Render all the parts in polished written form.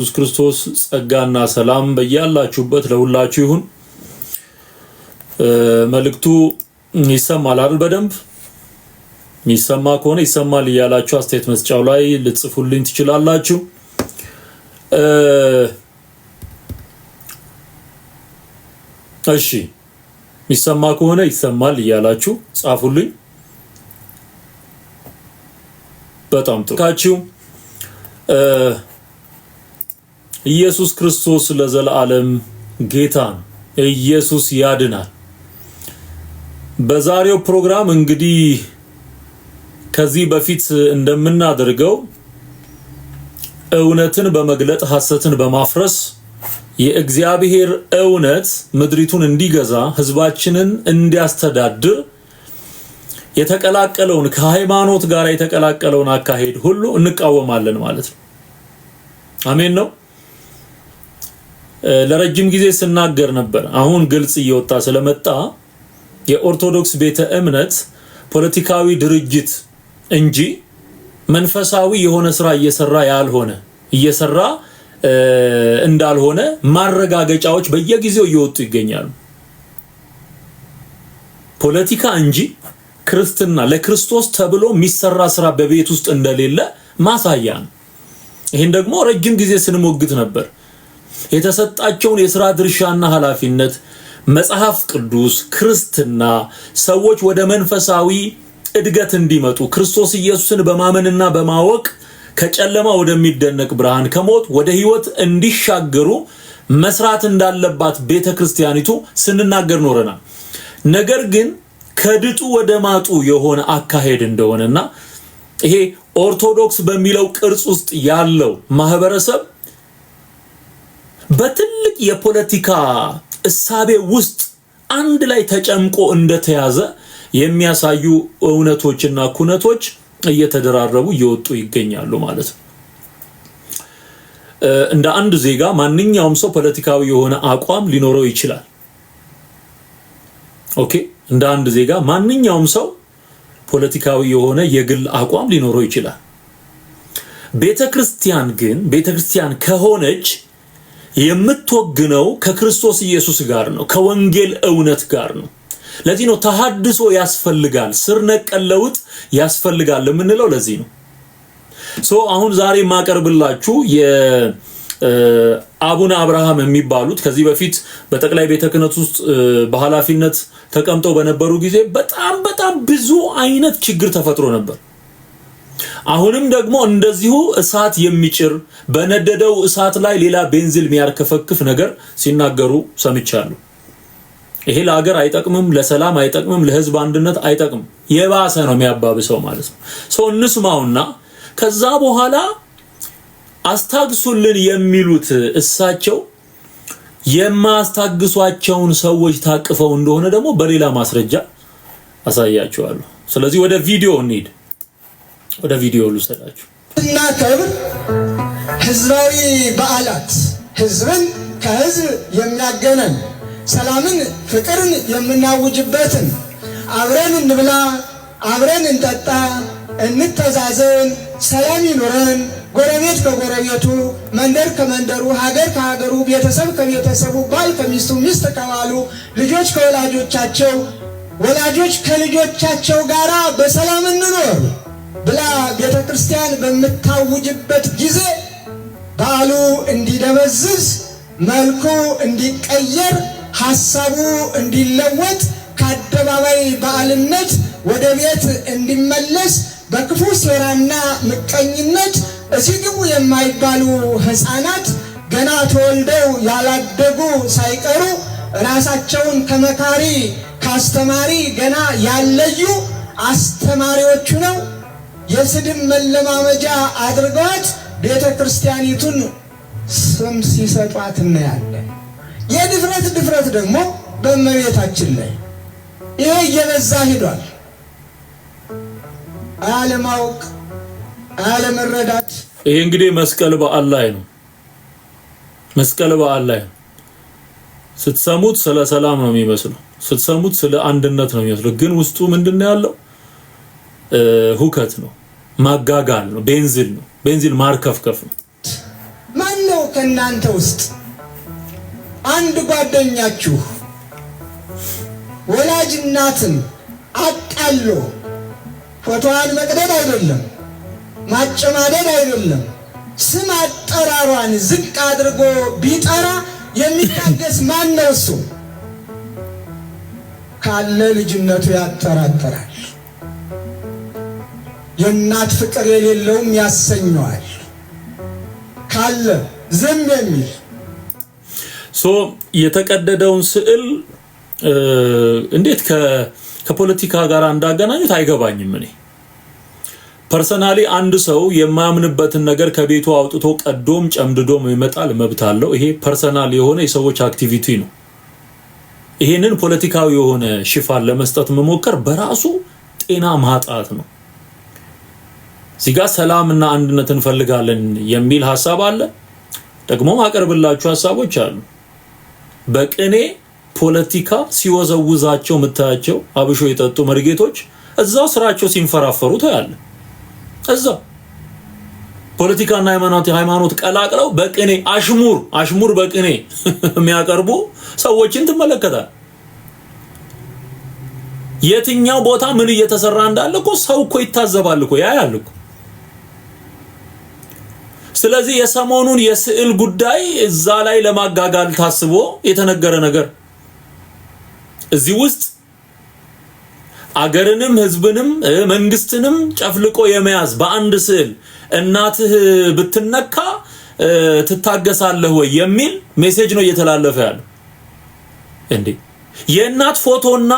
ኢየሱስ ክርስቶስ ጸጋና ሰላም በያላችሁበት ለሁላችሁ ይሁን። መልእክቱ ይሰማል አይደል? በደንብ የሚሰማ ከሆነ ይሰማል እያላችሁ አስተያየት መስጫው ላይ ልጽፉልኝ ትችላላችሁ። እሺ የሚሰማ ከሆነ ይሰማል እያላችሁ ጻፉልኝ። በጣም ጥሩ። ኢየሱስ ክርስቶስ ለዘላለም ጌታ ነው። ኢየሱስ ያድናል። በዛሬው ፕሮግራም እንግዲህ ከዚህ በፊት እንደምናደርገው እውነትን በመግለጥ ሐሰትን በማፍረስ የእግዚአብሔር እውነት ምድሪቱን እንዲገዛ ህዝባችንን እንዲያስተዳድር የተቀላቀለውን ከሃይማኖት ጋር የተቀላቀለውን አካሄድ ሁሉ እንቃወማለን ማለት ነው። አሜን ነው። ለረጅም ጊዜ ስናገር ነበር። አሁን ግልጽ እየወጣ ስለመጣ የኦርቶዶክስ ቤተ እምነት ፖለቲካዊ ድርጅት እንጂ መንፈሳዊ የሆነ ስራ እየሰራ እንዳልሆነ ማረጋገጫዎች በየጊዜው እየወጡ ይገኛሉ። ፖለቲካ እንጂ ክርስትና ለክርስቶስ ተብሎ የሚሰራ ስራ በቤት ውስጥ እንደሌለ ማሳያ ነው። ይሄን ደግሞ ረጅም ጊዜ ስንሞግት ነበር። የተሰጣቸውን የሥራ ድርሻና ኃላፊነት መጽሐፍ ቅዱስ ክርስትና ሰዎች ወደ መንፈሳዊ እድገት እንዲመጡ ክርስቶስ ኢየሱስን በማመንና በማወቅ ከጨለማ ወደሚደነቅ ብርሃን ከሞት ወደ ሕይወት እንዲሻገሩ መስራት እንዳለባት ቤተክርስቲያኒቱ ስንናገር ኖረናል። ነገር ግን ከድጡ ወደ ማጡ የሆነ አካሄድ እንደሆነና ይሄ ኦርቶዶክስ በሚለው ቅርጽ ውስጥ ያለው ማህበረሰብ በትልቅ የፖለቲካ እሳቤ ውስጥ አንድ ላይ ተጨምቆ እንደተያዘ የሚያሳዩ እውነቶችና ኩነቶች እየተደራረቡ እየወጡ ይገኛሉ ማለት ነው። እንደ አንድ ዜጋ ማንኛውም ሰው ፖለቲካዊ የሆነ አቋም ሊኖረው ይችላል። ኦኬ፣ እንደ አንድ ዜጋ ማንኛውም ሰው ፖለቲካዊ የሆነ የግል አቋም ሊኖረው ይችላል። ቤተክርስቲያን ከሆነች የምትወግነው ከክርስቶስ ኢየሱስ ጋር ነው፣ ከወንጌል እውነት ጋር ነው። ለዚህ ነው ተሐድሶ ያስፈልጋል፣ ስር ነቀል ለውጥ ያስፈልጋል የምንለው ለዚህ ነው። አሁን ዛሬ ማቀርብላችሁ የአቡነ አብርሃም የሚባሉት ከዚህ በፊት በጠቅላይ ቤተ ክህነት ውስጥ በኃላፊነት ተቀምጠው በነበሩ ጊዜ በጣም ብዙ አይነት ችግር ተፈጥሮ ነበር። አሁንም ደግሞ እንደዚሁ እሳት የሚጭር በነደደው እሳት ላይ ሌላ ቤንዚል የሚያርከፈክፍ ነገር ሲናገሩ ሰምቻለሁ። ይሄ ለሀገር አይጠቅምም፣ ለሰላም አይጠቅምም፣ ለህዝብ አንድነት አይጠቅምም፣ የባሰ ነው የሚያባብሰው ማለት ነው። እንስማውና ከዛ በኋላ አስታግሱልን የሚሉት እሳቸው የማስታግሷቸውን ሰዎች ታቅፈው እንደሆነ ደግሞ በሌላ ማስረጃ አሳያቸዋለሁ። ስለዚህ ወደ ቪዲዮ እንሂድ። ወደ ቪዲዮ ልውሰዳችሁ። እና ክብር ህዝባዊ በዓላት ህዝብን ከህዝብ የሚያገናኝ ሰላምን ፍቅርን የምናውጅበትን አብረን እንብላ፣ አብረን እንጠጣ፣ እንተዛዘን፣ ሰላም ይኑረን፣ ጎረቤት ከጎረቤቱ፣ መንደር ከመንደሩ፣ ሀገር ከሀገሩ፣ ቤተሰብ ከቤተሰቡ፣ ባል ከሚስቱ፣ ሚስት ከባሉ፣ ልጆች ከወላጆቻቸው፣ ወላጆች ከልጆቻቸው ጋራ በሰላም እንኖር ብላ ቤተክርስቲያን በምታውጅበት ጊዜ በዓሉ እንዲደበዝዝ፣ መልኩ እንዲቀየር፣ ሐሳቡ እንዲለወጥ፣ ከአደባባይ በዓልነት ወደ ቤት እንዲመለስ በክፉ ሴራና ምቀኝነት እሲግቡ የማይባሉ ሕፃናት ገና ተወልደው ያላደጉ ሳይቀሩ ራሳቸውን ከመካሪ ከአስተማሪ ገና ያለዩ አስተማሪዎቹ ነው የስድብ መለማመጃ አድርገዋት ቤተ ክርስቲያኒቱን ስም ሲሰጧት እናያለን። የድፍረት ደግሞ በእመቤታችን ላይ ይሄ እየበዛ ሂዷል። አለማወቅ፣ አለመረዳት። ይሄ እንግዲህ መስቀል በዓል ላይ ነው። መስቀል በዓል ላይ ስትሰሙት ስለ ሰላም ነው የሚመስለው፣ ስትሰሙት ስለ አንድነት ነው የሚመስለው። ግን ውስጡ ምንድነው ያለው? ሁከት ነው፣ ማጋጋል ነው፣ ቤንዚል ነው። ቤንዚል ማርከፍከፍ ነው። ማን ነው ከናንተ ውስጥ አንድ ጓደኛችሁ ወላጅ እናትን አቃሎ ፎቶዋን መቅደድ አይደለም ማጨማደድ አይደለም ስም አጠራሯን ዝቅ አድርጎ ቢጠራ የሚታገስ ማን ነው? እሱ ካለ ልጅነቱ ያጠራጥራል። የእናት ፍቅር የሌለውም ያሰኘዋል። ካለ ዝም የሚል የተቀደደውን ስዕል እንዴት ከፖለቲካ ጋር እንዳገናኙት አይገባኝም። እኔ ፐርሰናሊ አንድ ሰው የማያምንበትን ነገር ከቤቱ አውጥቶ ቀዶም ጨምድዶም ይመጣል፣ መብት አለው። ይሄ ፐርሰናል የሆነ የሰዎች አክቲቪቲ ነው። ይሄንን ፖለቲካዊ የሆነ ሽፋን ለመስጠት መሞከር በራሱ ጤና ማጣት ነው። እዚህ ጋር ሰላምና አንድነት እንፈልጋለን የሚል ሐሳብ አለ። ደግሞ ማቀርብላችሁ ሐሳቦች አሉ። በቅኔ ፖለቲካ ሲወዘውዛቸው ምታያቸው አብሾ የጠጡ መርጌቶች እዛው ስራቸው ሲንፈራፈሩ ታያለ። እዛው ፖለቲካና ሃይማኖት ቀላቅለው በቅኔ አሽሙር በቅኔ የሚያቀርቡ ሰዎችን ትመለከታል። የትኛው ቦታ ምን እየተሰራ እንዳለ እኮ ሰው እኮ ይታዘባል እኮ ያያል እኮ። ስለዚህ የሰሞኑን የስዕል ጉዳይ እዛ ላይ ለማጋጋል ታስቦ የተነገረ ነገር እዚህ ውስጥ አገርንም ህዝብንም መንግስትንም ጨፍልቆ የመያዝ በአንድ ስዕል እናትህ ብትነካ ትታገሳለህ ወይ የሚል ሜሴጅ ነው እየተላለፈ ያለው። እንዴ የእናት ፎቶና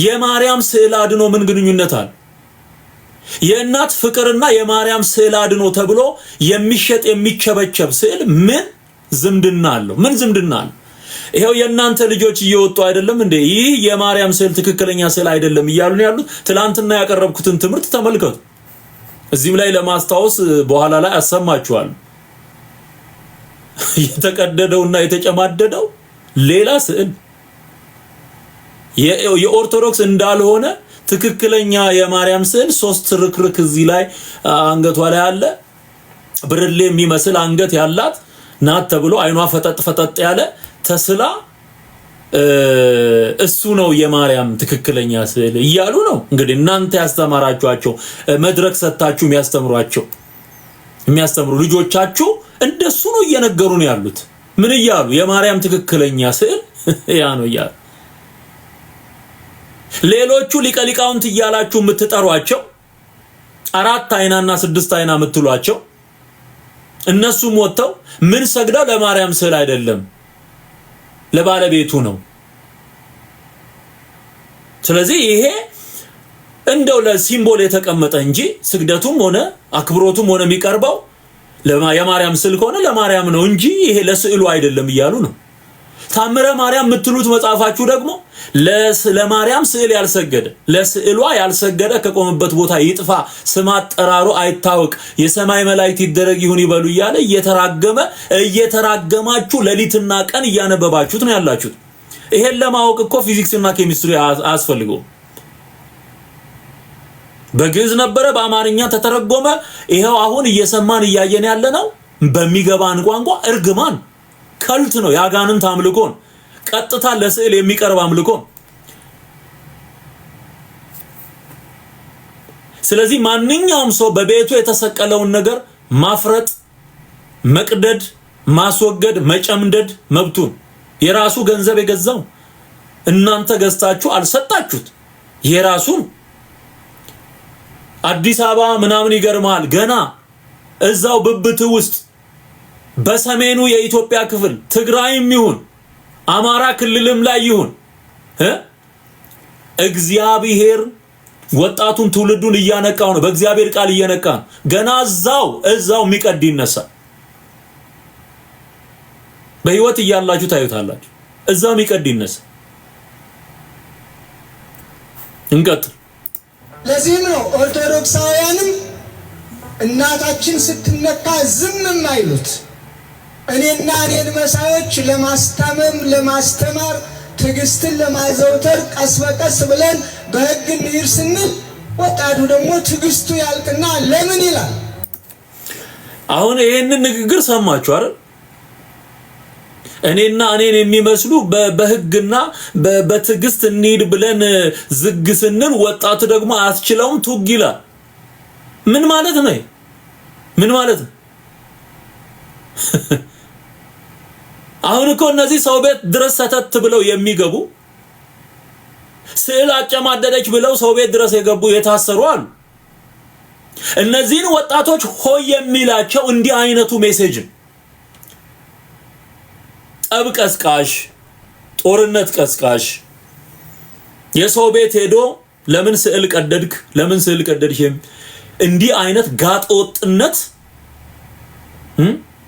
የማርያም ስዕል አድኖ ምን ግንኙነት አለ? የእናት ፍቅርና የማርያም ስዕል አድኖ ተብሎ የሚሸጥ የሚቸበቸብ ስዕል ምን ዝምድና አለው? ምን ዝምድና አለው? ይሄው የእናንተ ልጆች እየወጡ አይደለም እንዴ ይህ የማርያም ስዕል ትክክለኛ ስዕል አይደለም እያሉ ነው ያሉት። ትላንትና ያቀረብኩትን ትምህርት ተመልከቱ። እዚህም ላይ ለማስታወስ በኋላ ላይ አሰማችኋለሁ። የተቀደደውና የተጨማደደው ሌላ ስዕል የኦርቶዶክስ እንዳልሆነ ትክክለኛ የማርያም ስዕል ሶስት ርክርክ እዚህ ላይ አንገቷ ላይ አለ። ብርሌ የሚመስል አንገት ያላት ናት ተብሎ አይኗ ፈጠጥ ያለ ተስላ እሱ ነው የማርያም ትክክለኛ ስዕል እያሉ ነው እንግዲህ እናንተ ያስተማራችኋቸው መድረክ ሰጣችሁ የሚያስተምሩ ልጆቻችሁ እንደሱ ነው እየነገሩ ነው ያሉት። ምን እያሉ የማርያም ትክክለኛ ስዕል ያ ነው እያሉ ሌሎቹ ሊቃውንት እያላችሁ የምትጠሯቸው 4 አይናና 6 አይና የምትሏቸው እነሱም ወጥተው ምን ሰግደው ለማርያም ስዕል አይደለም ለባለቤቱ ነው። ስለዚህ ይሄ እንደው ለሲምቦል የተቀመጠ እንጂ ስግደቱም ሆነ አክብሮቱም ሆነ የሚቀርበው የማርያም ስዕል ከሆነ ለማርያም ነው እንጂ ይሄ ለስዕሉ አይደለም እያሉ ነው። ታምረ ማርያም የምትሉት መጽሐፋችሁ ደግሞ ለማርያም ስዕል ያልሰገደ ለስዕሏ ያልሰገደ ከቆመበት ቦታ ይጥፋ፣ ስም አጠራሩ አይታወቅ፣ የሰማይ መላእክት ይደረግ ይሁን ይበሉ እያለ እየተራገማችሁ ሌሊትና ቀን እያነበባችሁት ነው ያላችሁት። ይሄን ለማወቅ እኮ ፊዚክስና ኬሚስትሪ አያስፈልገውም። በግዕዝ ነበረ በአማርኛ ተተረጎመ። ይሄው አሁን እየሰማን እያየን ያለ ነው በሚገባን ቋንቋ እርግማን ከልት ነው፣ ያጋንንት አምልኮ ነው፣ ቀጥታ ለስዕል የሚቀርብ አምልኮ። ስለዚህ ማንኛውም ሰው በቤቱ የተሰቀለውን ነገር ማፍረጥ፣ መቅደድ፣ ማስወገድ፣ መጨምደድ መብቱን የራሱ ገንዘብ የገዛው እናንተ ገዝታችሁ አልሰጣችሁት የራሱን። አዲስ አበባ ምናምን ይገርማል ገና እዛው ብብት ውስጥ በሰሜኑ የኢትዮጵያ ክፍል ትግራይም ይሁን አማራ ክልልም ላይ ይሁን እግዚአብሔር ወጣቱን ትውልዱን እያነቃው ነው። በእግዚአብሔር ቃል እየነቃ ነው። ገና እዛው የሚቀድ ይነሳል። በህይወት እያላችሁ ታዩታላችሁ። እዛው የሚቀድ ይነሳል። እንቀጥል። ለዚህም ነው ኦርቶዶክሳውያንም እናታችን ስትነካ ዝም የማይሉት። እኔና እኔን መሳዮች ለማስታመም ለማስተማር ትዕግስትን ለማዘውተር ቀስ በቀስ ብለን በህግ እንሂድ ስንል ወጣቱ ደግሞ ትዕግስቱ ያልቅና ለምን ይላል። አሁን ይሄንን ንግግር ሰማችሁ አይደል? እኔን የሚመስሉ በህግና በትግስት እንሂድ ብለን ዝግ ስንል ወጣቱ ደግሞ አስችለውም ቱግ ይላል። ምን ማለት ነው? ምን ማለት ነው? አሁን እኮ እነዚህ ሰው ቤት ድረስ ሰተት ብለው የሚገቡ ስዕል አጨማደደች ብለው ሰው ቤት ድረስ የገቡ የታሰሩ አሉ። እነዚህን ወጣቶች ሆይ የሚላቸው እንዲህ አይነቱ ሜሴጅ ጠብ ቀስቃሽ፣ ጦርነት ቀስቃሽ፣ የሰው ቤት ሄዶ ለምን ስዕል ቀደድክ፣ ለምን ስዕል ቀደድሽ፣ እንዲህ አይነት ጋጠወጥነት፣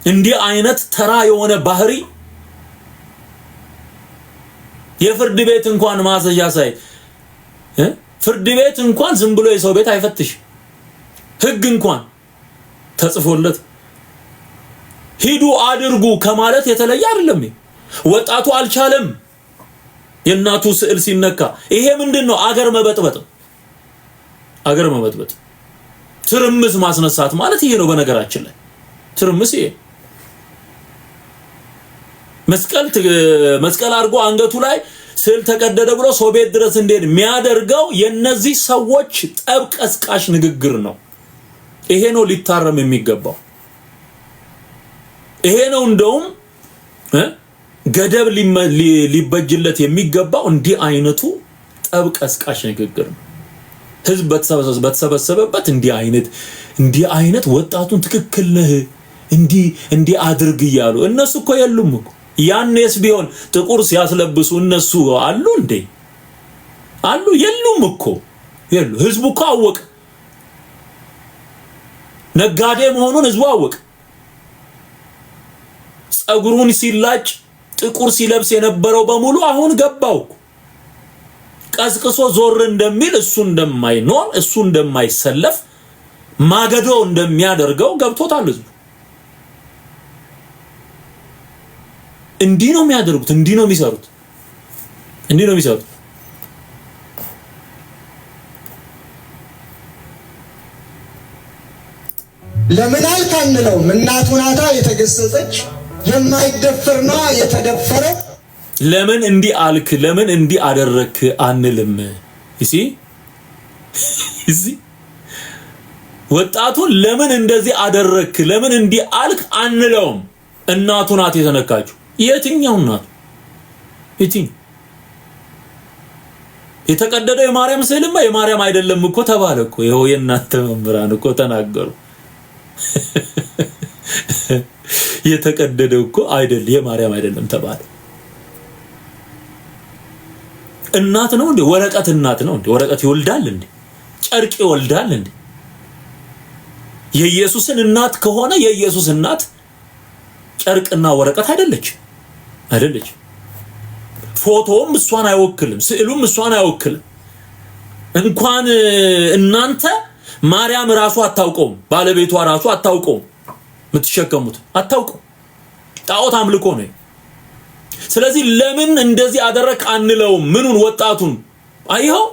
እንዲህ አይነት ተራ የሆነ ባህሪ የፍርድ ቤት እንኳን ማዘዣ ሳይ ፍርድ ቤት እንኳን ዝም ብሎ የሰው ቤት አይፈትሽ፣ ህግ እንኳን ተጽፎለት ሂዱ አድርጉ ከማለት የተለየ አይደለም። ወጣቱ አልቻለም። የእናቱ ስዕል ሲነካ ይሄ ምንድነው? አገር መበጥበጥ፣ አገር መበጥበጥ፣ ትርምስ ማስነሳት ማለት ይሄ ነው። በነገራችን ላይ ትርምስ ይሄ መስቀል አድርጎ አንገቱ ላይ ስዕል ተቀደደ ብሎ ሰው ቤት ድረስ እንደሄድ የሚያደርገው የነዚህ ሰዎች ጠብ ቀስቃሽ ንግግር ነው። ይሄ ነው ሊታረም የሚገባው። ይሄ ነው እንደውም ገደብ ሊበጅለት የሚገባው። እንዲህ አይነቱ ጠብ ቀስቃሽ ንግግር ነው። ህዝብ በተሰበሰበበት እንዲህ አይነት ወጣቱን ትክክል ነህ እንዲህ አድርግ እያሉ እነሱ እኮ የሉም እኮ። ያኔስ ቢሆን ጥቁር ሲያስለብሱ እነሱ አሉ እንዴ? አሉ? የሉም እኮ የሉ። ህዝቡ እኮ አወቀ። ነጋዴ መሆኑን ህዝቡ አወቀ። ጸጉሩን ሲላጭ ጥቁር ሲለብስ የነበረው በሙሉ አሁን ገባው። ቀስቅሶ ዞር እንደሚል እሱ እንደማይኖር እሱ እንደማይሰለፍ ማገዶ እንደሚያደርገው ገብቶታል ህዝቡ። እንዲህ ነው የሚያደርጉት፣ እንዲህ ነው የሚሰሩት፣ እንዲህ ነው የሚሰሩት። ለምን አልካንለውም? እናቱ ናታ የተገሰጸች፣ የማይደፈር ነው የተደፈረ። ለምን እንዲህ አልክ፣ ለምን እንዲህ አደረክ አንልም። እሺ ወጣቱን ለምን እንደዚህ አደረክ፣ ለምን እንዲህ አልክ አንለውም። እናቱ ናት የተነካችው። የትኛው እናቱ? የትኛው? የተቀደደው የማርያም ስዕልማ የማርያም አይደለም እኮ ተባለ እኮ። ይኸው የእናንተ መምህራን እኮ ተናገሩ። የተቀደደው እኮ አይደል የማርያም አይደለም ተባለ። እናት ነው እንዴ? ወረቀት እናት ነው እንዴ? ወረቀት ይወልዳል እንዴ? ጨርቅ ይወልዳል እንዴ? የኢየሱስን እናት ከሆነ የኢየሱስ እናት ጨርቅና ወረቀት አይደለች። ፎቶውም እሷን አይወክልም፣ ስዕሉም እሷን አይወክልም። እንኳን እናንተ ማርያም ራሱ አታውቀውም፣ ባለቤቷ ራሱ አታውቀውም፣ የምትሸከሙት አታውቀው። ጣዖት አምልኮ ነው። ስለዚህ ለምን እንደዚህ አደረክ አንለውም። ምኑን? ወጣቱን አይኸው።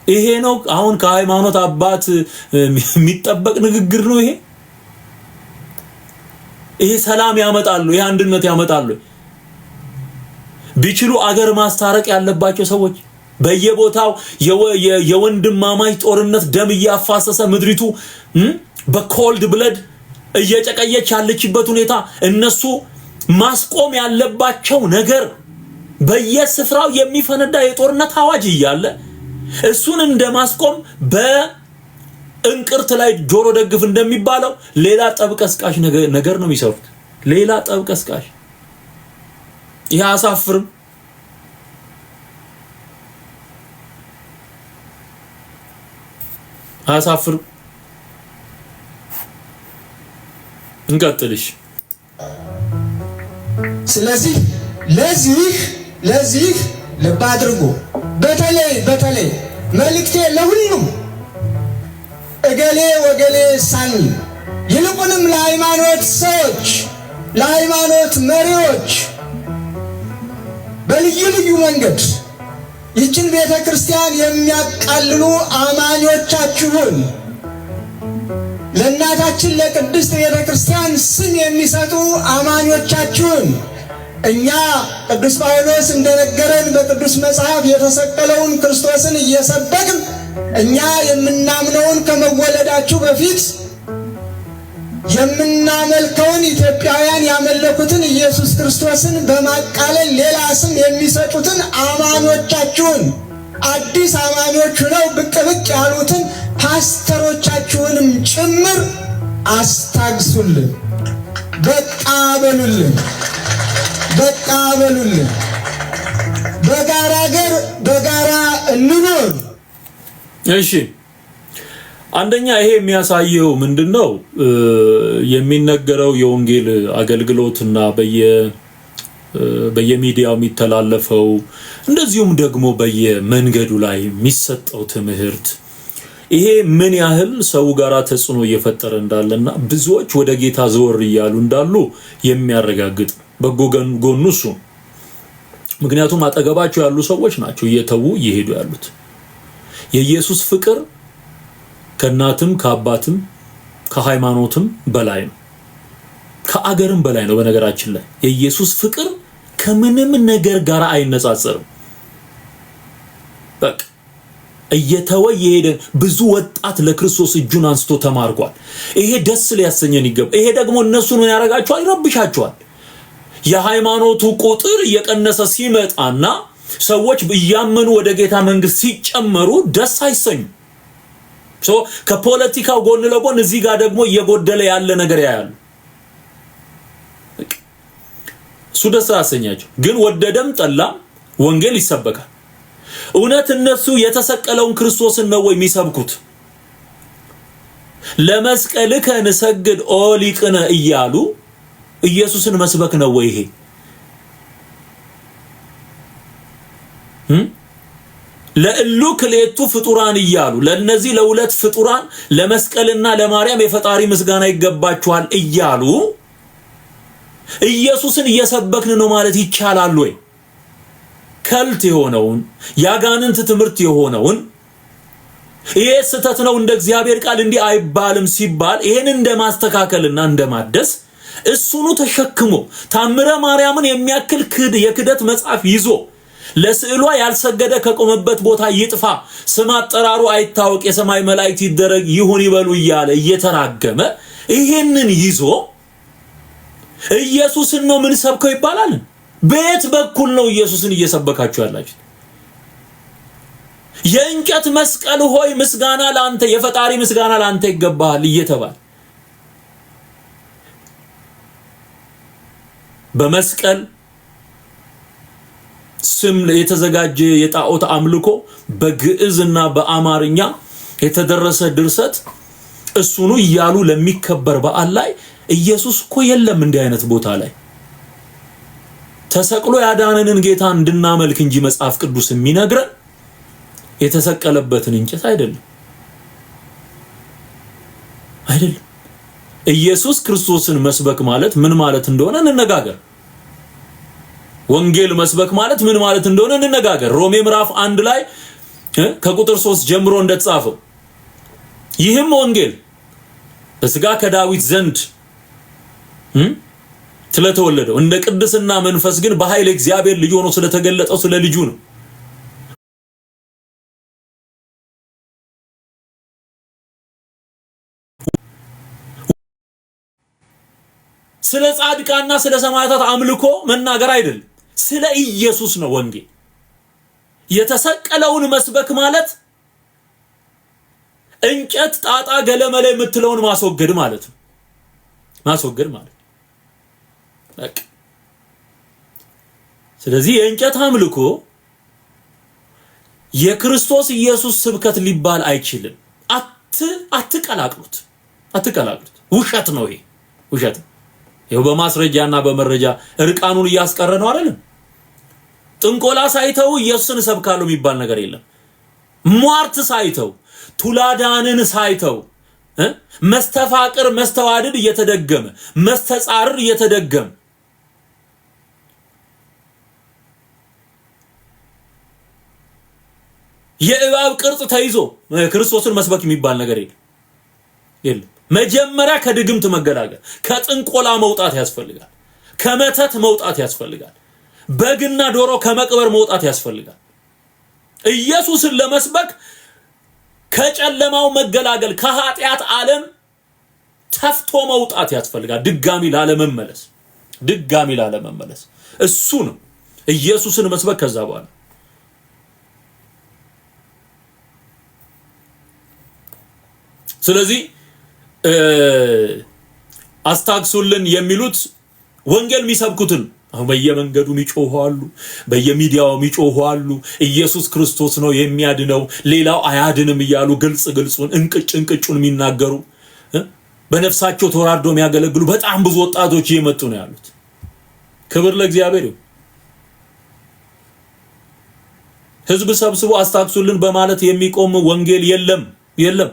ይሄ ነው አሁን ከሃይማኖት አባት የሚጠበቅ ንግግር ነው። ይሄ ሰላም ያመጣሉ፣ ይሄ አንድነት ያመጣሉ። ቢችሉ አገር ማስታረቅ ያለባቸው ሰዎች በየቦታው የወንድማማች ጦርነት ደም እያፋሰሰ ምድሪቱ በኮልድ ብለድ እየጨቀየች ያለችበት ሁኔታ እነሱ ማስቆም ያለባቸው ነገር በየስፍራው የሚፈነዳ የጦርነት አዋጅ እያለ እሱን እንደማስቆም በእንቅርት ላይ ጆሮ ደግፍ እንደሚባለው ሌላ ጠብቀስቃሽ ነገር ነው የሚሰሩት። ሌላ ጠብቀስቃሽ። ይሄ አሳፍርም። አሳፍርም። እንቀጥልሽ። ስለዚህ ለዚህ ልብ አድርጉ። በተለይ መልእክቴ ለሁሉም እገሌ ወገሌ ሳንል ይልቁንም ለሃይማኖት ሰዎች፣ ለሃይማኖት መሪዎች በልዩ ልዩ መንገድ ይችን ቤተ ክርስቲያን የሚያቃልሉ አማኞቻችሁን ለእናታችን ለቅድስት ቤተ ክርስቲያን ስም የሚሰጡ አማኞቻችሁን እኛ ቅዱስ ጳውሎስ እንደነገረን በቅዱስ መጽሐፍ የተሰቀለውን ክርስቶስን እየሰበክን እኛ የምናምነውን ከመወለዳችሁ በፊት የምናመልከውን ኢትዮጵያውያን ያመለኩትን ኢየሱስ ክርስቶስን በማቃለል ሌላ ስም የሚሰጡትን አማኞቻችሁን አዲስ አማኞች ሆነው ብቅ ብቅ ያሉትን ፓስተሮቻችሁንም ጭምር አስታግሱልን። በቃ በሉልን፣ በቃ በሉልን። በጋራ ሀገር በጋራ እንኖር። እሺ፣ አንደኛ ይሄ የሚያሳየው ምንድነው? የሚነገረው የወንጌል አገልግሎትና በየሚዲያው የሚተላለፈው እንደዚሁም ደግሞ በየመንገዱ ላይ የሚሰጠው ትምህርት ይሄ ምን ያህል ሰው ጋራ ተጽዕኖ እየፈጠረ እንዳለና ብዙዎች ወደ ጌታ ዘወር እያሉ እንዳሉ የሚያረጋግጥ በጎ ጎኑ እሱ። ምክንያቱም አጠገባቸው ያሉ ሰዎች ናቸው እየተዉ እየሄዱ ያሉት። የኢየሱስ ፍቅር ከእናትም ከአባትም ከሃይማኖትም በላይ ነው፣ ከአገርም በላይ ነው። በነገራችን ላይ የኢየሱስ ፍቅር ከምንም ነገር ጋር አይነጻጸርም። በቃ እየተወ የሄደ ብዙ ወጣት ለክርስቶስ እጁን አንስቶ ተማርኳል። ይሄ ደስ ሊያሰኘን ይገባ። ይሄ ደግሞ እነሱን ምን ያረጋቸዋል? ይረብሻቸዋል። የሃይማኖቱ ቁጥር እየቀነሰ ሲመጣና ሰዎች እያመኑ ወደ ጌታ መንግስት ሲጨመሩ ደስ አይሰኙ። ከፖለቲካው ጎን ለጎን እዚህ ጋር ደግሞ እየጎደለ ያለ ነገር ያያሉ። እሱ ደስ አያሰኛቸው። ግን ወደደም ጠላም ወንጌል ይሰበካል። እውነት እነሱ የተሰቀለውን ክርስቶስን ነው ወይ የሚሰብኩት? ለመስቀልከ ንሰግድ ኦ ሊቅነ እያሉ ኢየሱስን መስበክ ነው ወይ ይሄ? ለእሉ ክሌቱ ፍጡራን እያሉ ለነዚህ ለሁለት ፍጡራን ለመስቀልና ለማርያም የፈጣሪ ምስጋና ይገባቸዋል እያሉ ኢየሱስን እየሰበክን ነው ማለት ይቻላል ወይ? ከልት የሆነውን ያጋንንት ትምህርት የሆነውን ይሄ ስተት ነው እንደ እግዚአብሔር ቃል እንዲህ አይባልም ሲባል ይሄን እንደማስተካከልና እንደማደስ እሱኑ ተሸክሞ ታምረ ማርያምን የሚያክል የክደት መጽሐፍ ይዞ ለስዕሏ ያልሰገደ ከቆመበት ቦታ ይጥፋ፣ ስም አጠራሩ አይታወቅ፣ የሰማይ መላእክት ይደረግ ይሁን ይበሉ እያለ እየተራገመ ይሄንን ይዞ ኢየሱስን ነው ምን ሰብከው ይባላል? በየት በኩል ነው ኢየሱስን እየሰበካችሁ ያላችሁት? የእንጨት መስቀል ሆይ ምስጋና ላንተ፣ የፈጣሪ ምስጋና ላንተ ይገባል እየተባለ በመስቀል ስም የተዘጋጀ የጣዖት አምልኮ በግዕዝና በአማርኛ የተደረሰ ድርሰት እሱኑ እያሉ ለሚከበር በዓል ላይ ኢየሱስ እኮ የለም። እንዲህ አይነት ቦታ ላይ ተሰቅሎ ያዳነንን ጌታ እንድናመልክ እንጂ መጽሐፍ ቅዱስ የሚነግረን የተሰቀለበትን እንጨት አይደለም። ኢየሱስ ክርስቶስን መስበክ ማለት ምን ማለት እንደሆነ እንነጋገር። ወንጌል መስበክ ማለት ምን ማለት እንደሆነ እንነጋገር። ሮሜ ምዕራፍ 1 ላይ ከቁጥር 3 ጀምሮ እንደተጻፈው ይህም ወንጌል በሥጋ ከዳዊት ዘንድ ስለተወለደው እንደ ቅድስና መንፈስ ግን በኃይል እግዚአብሔር ልጅ ሆኖ ስለተገለጠው ስለ ልጁ ነው። ስለ ጻድቃና ስለ ሰማዕታት አምልኮ መናገር አይደለም፣ ስለ ኢየሱስ ነው ወንጌል። የተሰቀለውን መስበክ ማለት እንጨት ጣጣ ገለመለ የምትለውን ማስወገድ ማለት ነው። ማስወገድ ማለት በቃ። ስለዚህ የእንጨት አምልኮ የክርስቶስ ኢየሱስ ስብከት ሊባል አይችልም። አትቀላቅሉት። ውሸት ነው ይሄ፣ ውሸት ነው። ይሄው በማስረጃና በመረጃ እርቃኑን እያስቀረ ነው አይደለም። ጥንቆላ ሳይተው ኢየሱስን ሰብካለሁ የሚባል ነገር የለም። ሟርት ሳይተው ቱላዳንን ሳይተው መስተፋቅር መስተዋድድ እየተደገመ መስተጻርር እየተደገመ የእባብ ቅርጽ ተይዞ ክርስቶስን መስበክ የሚባል ነገር የለም። መጀመሪያ ከድግምት መገላገል፣ ከጥንቆላ መውጣት ያስፈልጋል። ከመተት መውጣት ያስፈልጋል። በግና ዶሮ ከመቅበር መውጣት ያስፈልጋል። ኢየሱስን ለመስበክ ከጨለማው መገላገል፣ ከኃጢአት ዓለም ተፍቶ መውጣት ያስፈልጋል። ድጋሚ ላለመመለስ እሱ ነው ኢየሱስን መስበክ። ከዛ በኋላ ስለዚህ አስታክሱልን የሚሉት ወንጌል የሚሰብኩትን አሁን በየመንገዱ የሚጮሃሉ፣ በየሚዲያው የሚጮሃሉ፣ ኢየሱስ ክርስቶስ ነው የሚያድነው ሌላው አያድንም እያሉ ግልጹን እንቅጩን የሚናገሩ በነፍሳቸው ተወራርዶ የሚያገለግሉ በጣም ብዙ ወጣቶች እየመጡ ነው ያሉት። ክብር ለእግዚአብሔር ይሁን። ህዝብ ሰብስቦ አስታክሱልን በማለት የሚቆም ወንጌል የለም።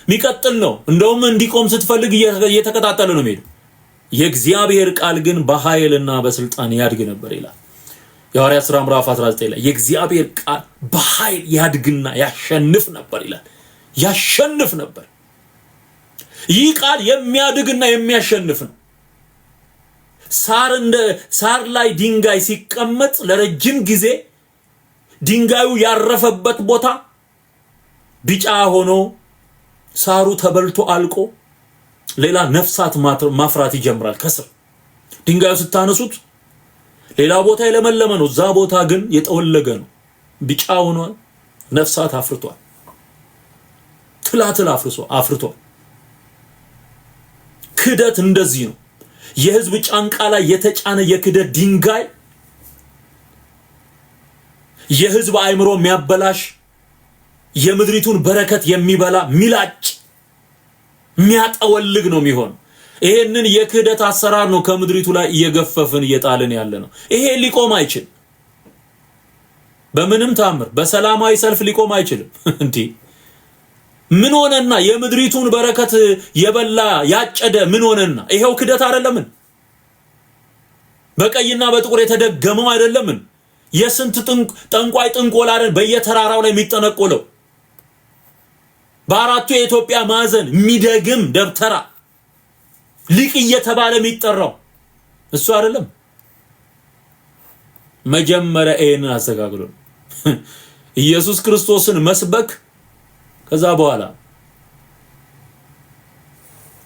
ሚቀጥል ነው። እንደውም እንዲቆም ስትፈልግ እየተከታተለ ነው የሚሄደው። የእግዚአብሔር ቃል ግን በኃይልና በስልጣን ያድግ ነበር ይላል የሐዋርያት ሥራ ምዕራፍ 19 ላይ። የእግዚአብሔር ቃል በኃይል ያድግና ያሸንፍ ነበር ይላል። ያሸንፍ ነበር። ይህ ቃል የሚያድግና የሚያሸንፍ ነው። ሳር ላይ ድንጋይ ሲቀመጥ ለረጅም ጊዜ ድንጋዩ ያረፈበት ቦታ ቢጫ ሆኖ ሳሩ ተበልቶ አልቆ ሌላ ነፍሳት ማፍራት ይጀምራል። ከስር ድንጋዩ ስታነሱት ሌላ ቦታ የለመለመ ነው፣ እዛ ቦታ ግን የጠወለገ ነው፣ ቢጫ ሆኗል፣ ነፍሳት አፍርቷል፣ ትላትል አፍርቷል። ክደት እንደዚህ ነው። የህዝብ ጫንቃ ላይ የተጫነ የክደት ድንጋይ የህዝብ አእምሮ የሚያበላሽ የምድሪቱን በረከት የሚበላ ሚላጭ የሚያጠወልግ ነው የሚሆን። ይሄንን የክህደት አሰራር ነው ከምድሪቱ ላይ እየገፈፍን እየጣልን ያለ ነው። ይሄ ሊቆም አይችል፣ በምንም ታምር በሰላማዊ ሰልፍ ሊቆም አይችልም። እንዴ ምን ሆነና የምድሪቱን በረከት የበላ ያጨደ ምን ሆነና? ይሄው ክህደት አይደለምን? በቀይና በጥቁር የተደገመው አይደለምን? የስንት ጠንቋይ ጥንቆላ አይደል በየተራራው ላይ የሚጠነቆለው? በአራቱ የኢትዮጵያ ማዕዘን የሚደግም ደብተራ ሊቅ እየተባለ የሚጠራው እሱ አይደለም? መጀመሪያ ይሄንን አስተካክሎ ኢየሱስ ክርስቶስን መስበክ፣ ከዛ በኋላ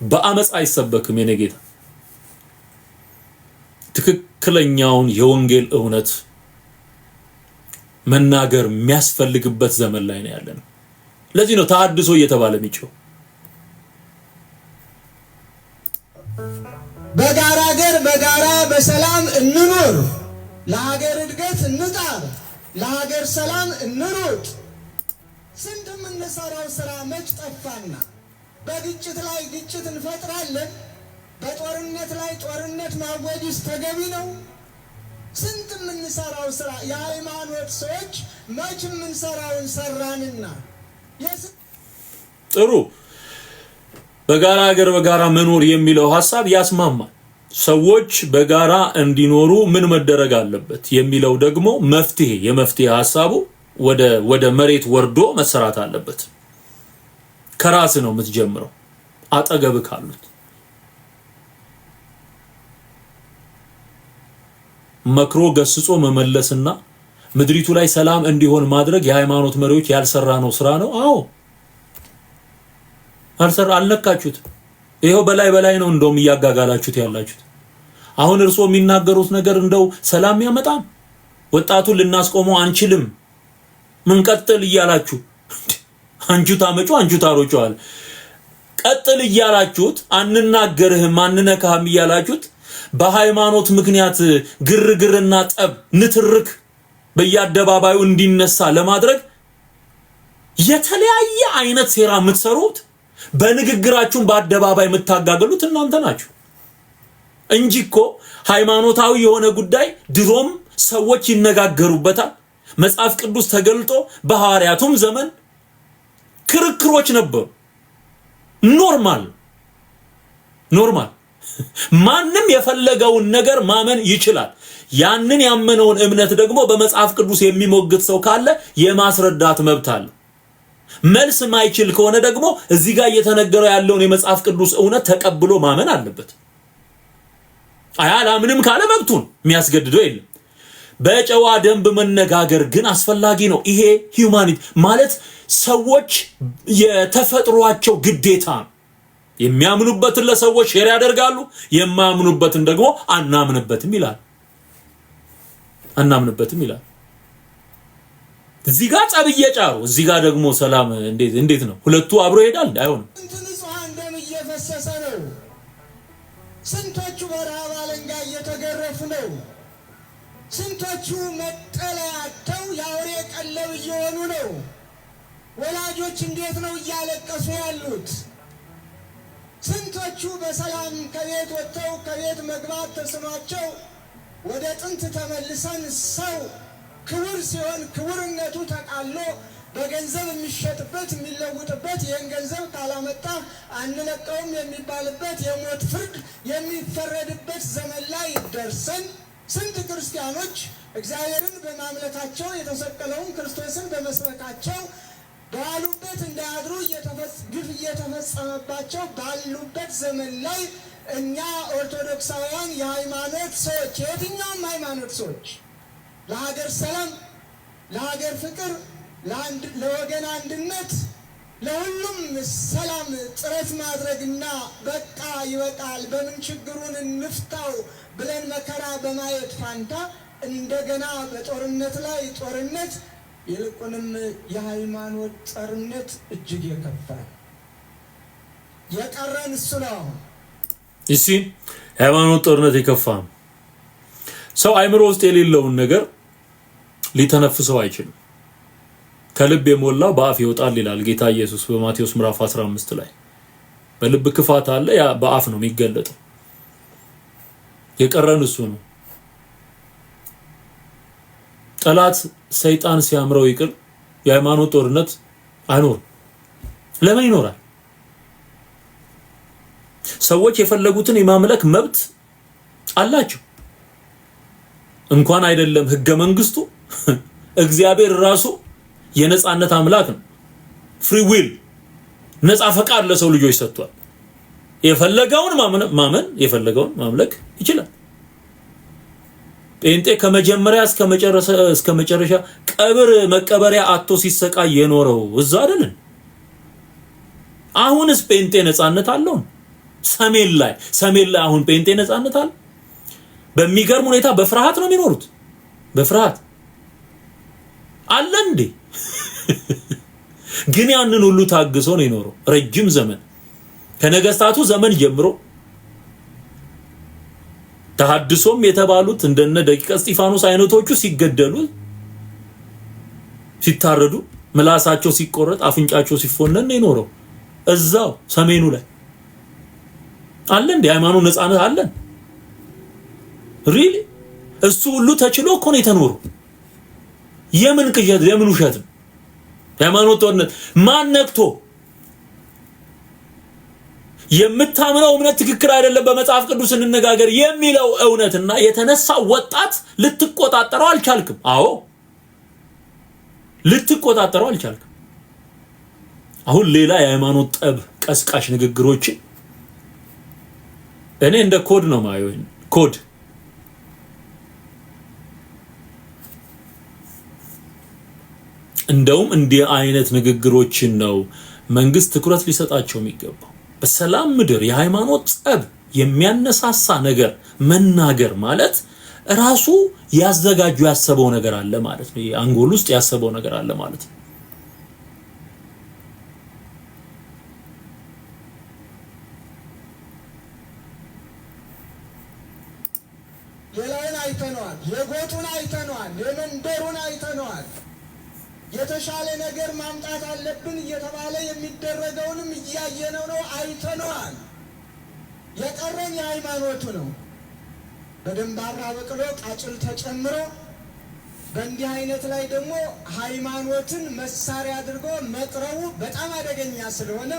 በአመጽ አይሰበክም። የኔ ጌታ ትክክለኛውን የወንጌል እውነት መናገር የሚያስፈልግበት ዘመን ላይ ነው ያለነው። ለዚህ ነው ተሐድሶ እየተባለ የሚጮህ። በጋራ ሀገር በጋራ በሰላም እንኖር፣ ለሀገር እድገት እንጣር፣ ለሀገር ሰላም እንሩጥ። ስንት የምንሰራው ስራ መች ጠፋና? በግጭት ላይ ግጭት እንፈጥራለን። በጦርነት ላይ ጦርነት ማወጅስ ተገቢ ነው? ስንት የምንሰራው ስራ የሃይማኖት ሰዎች መች የምንሰራውን ሰራንና? ጥሩ በጋራ ሀገር በጋራ መኖር የሚለው ሐሳብ ያስማማል። ሰዎች በጋራ እንዲኖሩ ምን መደረግ አለበት የሚለው ደግሞ የመፍትሄ ሐሳቡ ወደ መሬት ወርዶ መሰራት አለበት። ከራስ ነው የምትጀምረው፣ አጠገብ ካሉት መክሮ ገስጾ መመለስና ምድሪቱ ላይ ሰላም እንዲሆን ማድረግ የሃይማኖት መሪዎች ያልሰራነው ስራ ነው። አዎ አልነካችሁት። ይሄው በላይ ነው እንደውም እያጋጋላችሁት ያላችሁት። አሁን እርሶ የሚናገሩት ነገር እንደው ሰላም ያመጣም? ወጣቱን ልናስቆመው አንችልም ምን ቀጥል እያላችሁ አንጁ ታሮጫዋል ቀጥል እያላችሁት አንናገርህም አንነካህም እያላችሁት በሃይማኖት ምክንያት ግርግርና ጠብ ንትርክ በየአደባባዩ እንዲነሳ ለማድረግ የተለያየ አይነት ሴራ የምትሰሩት በንግግራችሁን በአደባባይ የምታጋገሉት እናንተ ናችሁ እንጂ እኮ ሃይማኖታዊ የሆነ ጉዳይ ድሮም ሰዎች ይነጋገሩበታል። መጽሐፍ ቅዱስ ተገልጦ በሐዋርያቱም ዘመን ክርክሮች ነበሩ። ኖርማል ማንም የፈለገውን ነገር ማመን ይችላል። ያንን ያመነውን እምነት ደግሞ በመጽሐፍ ቅዱስ የሚሞግት ሰው ካለ የማስረዳት መብት አለ። መልስ ማይችል ከሆነ ደግሞ እዚህ ጋር እየተነገረው ያለውን የመጽሐፍ ቅዱስ እውነት ተቀብሎ ማመን አለበት። አላምንም ካለ መብቱን የሚያስገድደው የለም። በጨዋ ደንብ መነጋገር ግን አስፈላጊ ነው። ይሄ ሂዩማኒቲ ማለት ሰዎች የተፈጥሯቸው ግዴታ ነው። የሚያምኑበትን ለሰዎች ሼር ያደርጋሉ፣ የማያምኑበትን ደግሞ አናምንበትም ይላል። እዚህ ጋር ጸብ እየጫሩ እዚህ ጋር ደግሞ ሰላም እንዴት ነው? ሁለቱ አብሮ ይሄዳል? አይሆንም። ንጹሃን ደም እየፈሰሰ ነው። ስንቶቹ በረሃብ አለንጋ እየተገረፉ ነው። ስንቶቹ መጠለያ አጥተው የአውሬ ቀለብ እየሆኑ ነው። ወላጆች እንዴት ነው እያለቀሱ ያሉት? ስንቶቹ በሰላም ከቤት ወጥተው ከቤት መግባት ተስኗቸው ወደ ጥንት ተመልሰን ሰው ክቡር ሲሆን ክቡርነቱ ተቃሎ በገንዘብ የሚሸጥበት የሚለውጥበት ይህን ገንዘብ ካላመጣ አንለቀውም የሚባልበት የሞት ፍርድ የሚፈረድበት ዘመን ላይ ደርሰን ስንት ክርስቲያኖች እግዚአብሔርን በማምለካቸው የተሰቀለውን ክርስቶስን በመስበካቸው ባሉበት እንዳያድሩ ግፍ እየተፈጸመባቸው ባሉበት ዘመን ላይ እኛ ኦርቶዶክሳውያን የሃይማኖት ሰዎች የትኛውም ሃይማኖት ሰዎች ለሀገር ሰላም፣ ለሀገር ፍቅር፣ ለወገን አንድነት፣ ለሁሉም ሰላም ጥረት ማድረግና በቃ ይበቃል በምን ችግሩን እንፍታው ብለን መከራ በማየት ፋንታ እንደገና በጦርነት ላይ ጦርነት ይልቁንም የሃይማኖት ጦርነት እጅግ የከፋ የቀረን እሱ ነው። እሺ ሃይማኖት ጦርነት የከፋ ሰው አይምሮ ውስጥ የሌለውን ነገር ሊተነፍሰው አይችልም። ከልብ የሞላው በአፍ ይወጣል ይላል ጌታ ኢየሱስ በማቴዎስ ምዕራፍ 15 ላይ። በልብ ክፋት አለ፣ ያ በአፍ ነው የሚገለጠው። የቀረን እሱ ነው። ጠላት ሰይጣን ሲያምረው ይቅር የሃይማኖት ጦርነት አይኖርም። ለምን ይኖራል? ሰዎች የፈለጉትን የማምለክ መብት አላቸው። እንኳን አይደለም ህገ መንግስቱ እግዚአብሔር ራሱ የነጻነት አምላክ ነው። ፍሪ ዊል ነጻ ፈቃድ ለሰው ልጆች ሰጥቷል። የፈለገውን ማመን የፈለገውን ማምለክ ይችላል። ጴንጤ ከመጀመሪያ እስከ መጨረሻ ቀብር መቀበሪያ አጥቶ ሲሰቃይ የኖረው እዛ አይደለም። አሁንስ ጴንጤ ነጻነት አለው? ሰሜን ላይ አሁን ጴንጤ ነጻነት አለ? በሚገርም ሁኔታ በፍርሃት ነው የሚኖሩት። በፍርሃት አለ እንዴ? ግን ያንን ሁሉ ታግሶ ነው የኖረው ረጅም ዘመን። ከነገስታቱ ዘመን ጀምሮ ተሐድሶም የተባሉት እንደነ ደቂቀ እስጢፋኖስ አይነቶቹ ሲገደሉ፣ ሲታረዱ፣ ምላሳቸው ሲቆረጥ፣ አፍንጫቸው ሲፎነን ነው የኖረው እዛው ሰሜኑ ላይ። አለ እንዴ ሃይማኖት ነጻነት አለን? ሪሊ እሱ ሁሉ ተችሎ እኮ ነው የተኖረው። የምን ቅዠት የምን ውሸት? ሃይማኖት ጦርነት ማን ነክቶ? የምታምነው እምነት ትክክል አይደለም በመጽሐፍ ቅዱስ እንነጋገር የሚለው እውነትና የተነሳ ወጣት ልትቆጣጠረው አልቻልክም። አዎ ልትቆጣጠረው አልቻልክም። አሁን ሌላ የሃይማኖት ጠብ ቀስቃሽ ንግግሮች እኔ እንደ ኮድ ነው ማየው። ኮድ እንደውም እንዲህ አይነት ንግግሮችን ነው መንግስት ትኩረት ሊሰጣቸው የሚገባው። በሰላም ምድር የሃይማኖት ጠብ የሚያነሳሳ ነገር መናገር ማለት ራሱ ያሰበው ነገር አለ ማለት ነው። አንጎል ውስጥ ያሰበው ነገር አለ ማለት ነው። ሌላውን አይተነዋል፣ የጎጡን አይተነዋል፣ የመንደሩን አይተነዋል። የተሻለ ነገር ማምጣት አለብን እየተባለ የሚደረገውንም እያየነው ነው፣ አይተነዋል። የቀረን የሃይማኖቱ ነው። በደንባራ በቅሎ ቃጭል ተጨምሮ በእንዲህ አይነት ላይ ደግሞ ሃይማኖትን መሳሪያ አድርጎ መቅረቡ በጣም አደገኛ ስለሆነ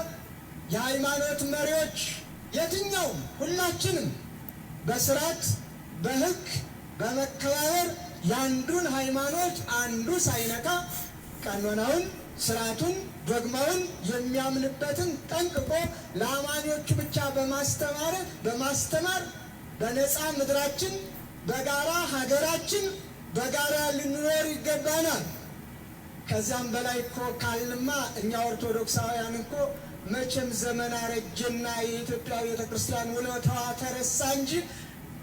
የሃይማኖት መሪዎች የትኛውም ሁላችንም በስርዓት በህግ በመከባበር ያንዱን ሃይማኖት አንዱ ሳይነካ ቀኖናውን ስርዓቱን ዶግማውን የሚያምንበትን ጠንቅቆ ለአማኞቹ ብቻ በማስተማር በነፃ ምድራችን በጋራ ሀገራችን በጋራ ልንኖር ይገባናል። ከዛም በላይ እኮ ካልንማ እኛ ኦርቶዶክሳውያን እኮ መቼም ዘመን አረጀና የኢትዮጵያ ቤተክርስቲያን ውለታዋ ተረሳ እንጂ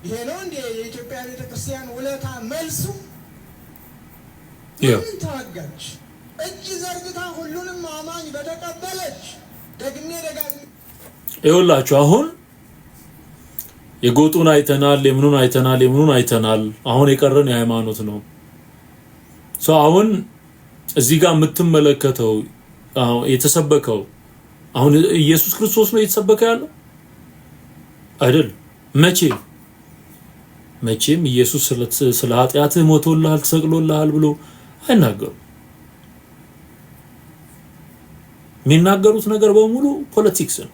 ይሄ ነው እንዴ የኢትዮጵያ ቤተክርስቲያን ውለታ መልሱ? ምን ተዋጋች? እጅ ዘርግታ ሁሉንም አማኝ በተቀበለች። ደግሜ ደጋግሜ ይኸውላችሁ አሁን የጎጡን አይተናል፣ የምኑን አይተናል። አሁን የቀረን የሃይማኖት ነው። አሁን እዚህ ጋር የምትመለከተው የተሰበከው አሁን ኢየሱስ ክርስቶስ ነው የተሰበከ ያለው አይደል? መቼም ኢየሱስ ስለ ኃጢአትህ ሞቶልሃል ተሰቅሎልሃል ብሎ አይናገሩም። የሚናገሩት ነገር በሙሉ ፖለቲክስ ነው።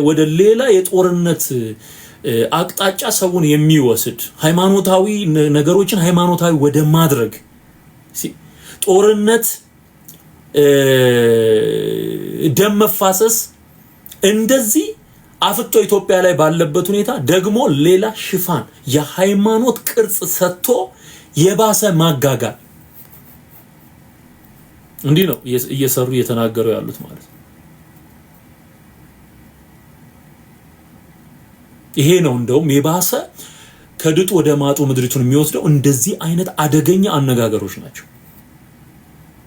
ወደ ሌላ የጦርነት አቅጣጫ ሰውን የሚወስድ ሃይማኖታዊ ነገሮችን ሃይማኖታዊ ወደ ማድረግ ጦርነት፣ ደም መፋሰስ እንደዚህ አፍጦ ኢትዮጵያ ላይ ባለበት ሁኔታ ደግሞ ሌላ ሽፋን የሃይማኖት ቅርጽ ሰጥቶ የባሰ ማጋጋል እንዲህ ነው እየሰሩ እየተናገሩ ያሉት ማለት ነው። ይሄ ነው እንደውም የባሰ ከድጡ ወደ ማጡ ምድሪቱን የሚወስደው እንደዚህ አይነት አደገኛ አነጋገሮች ናቸው።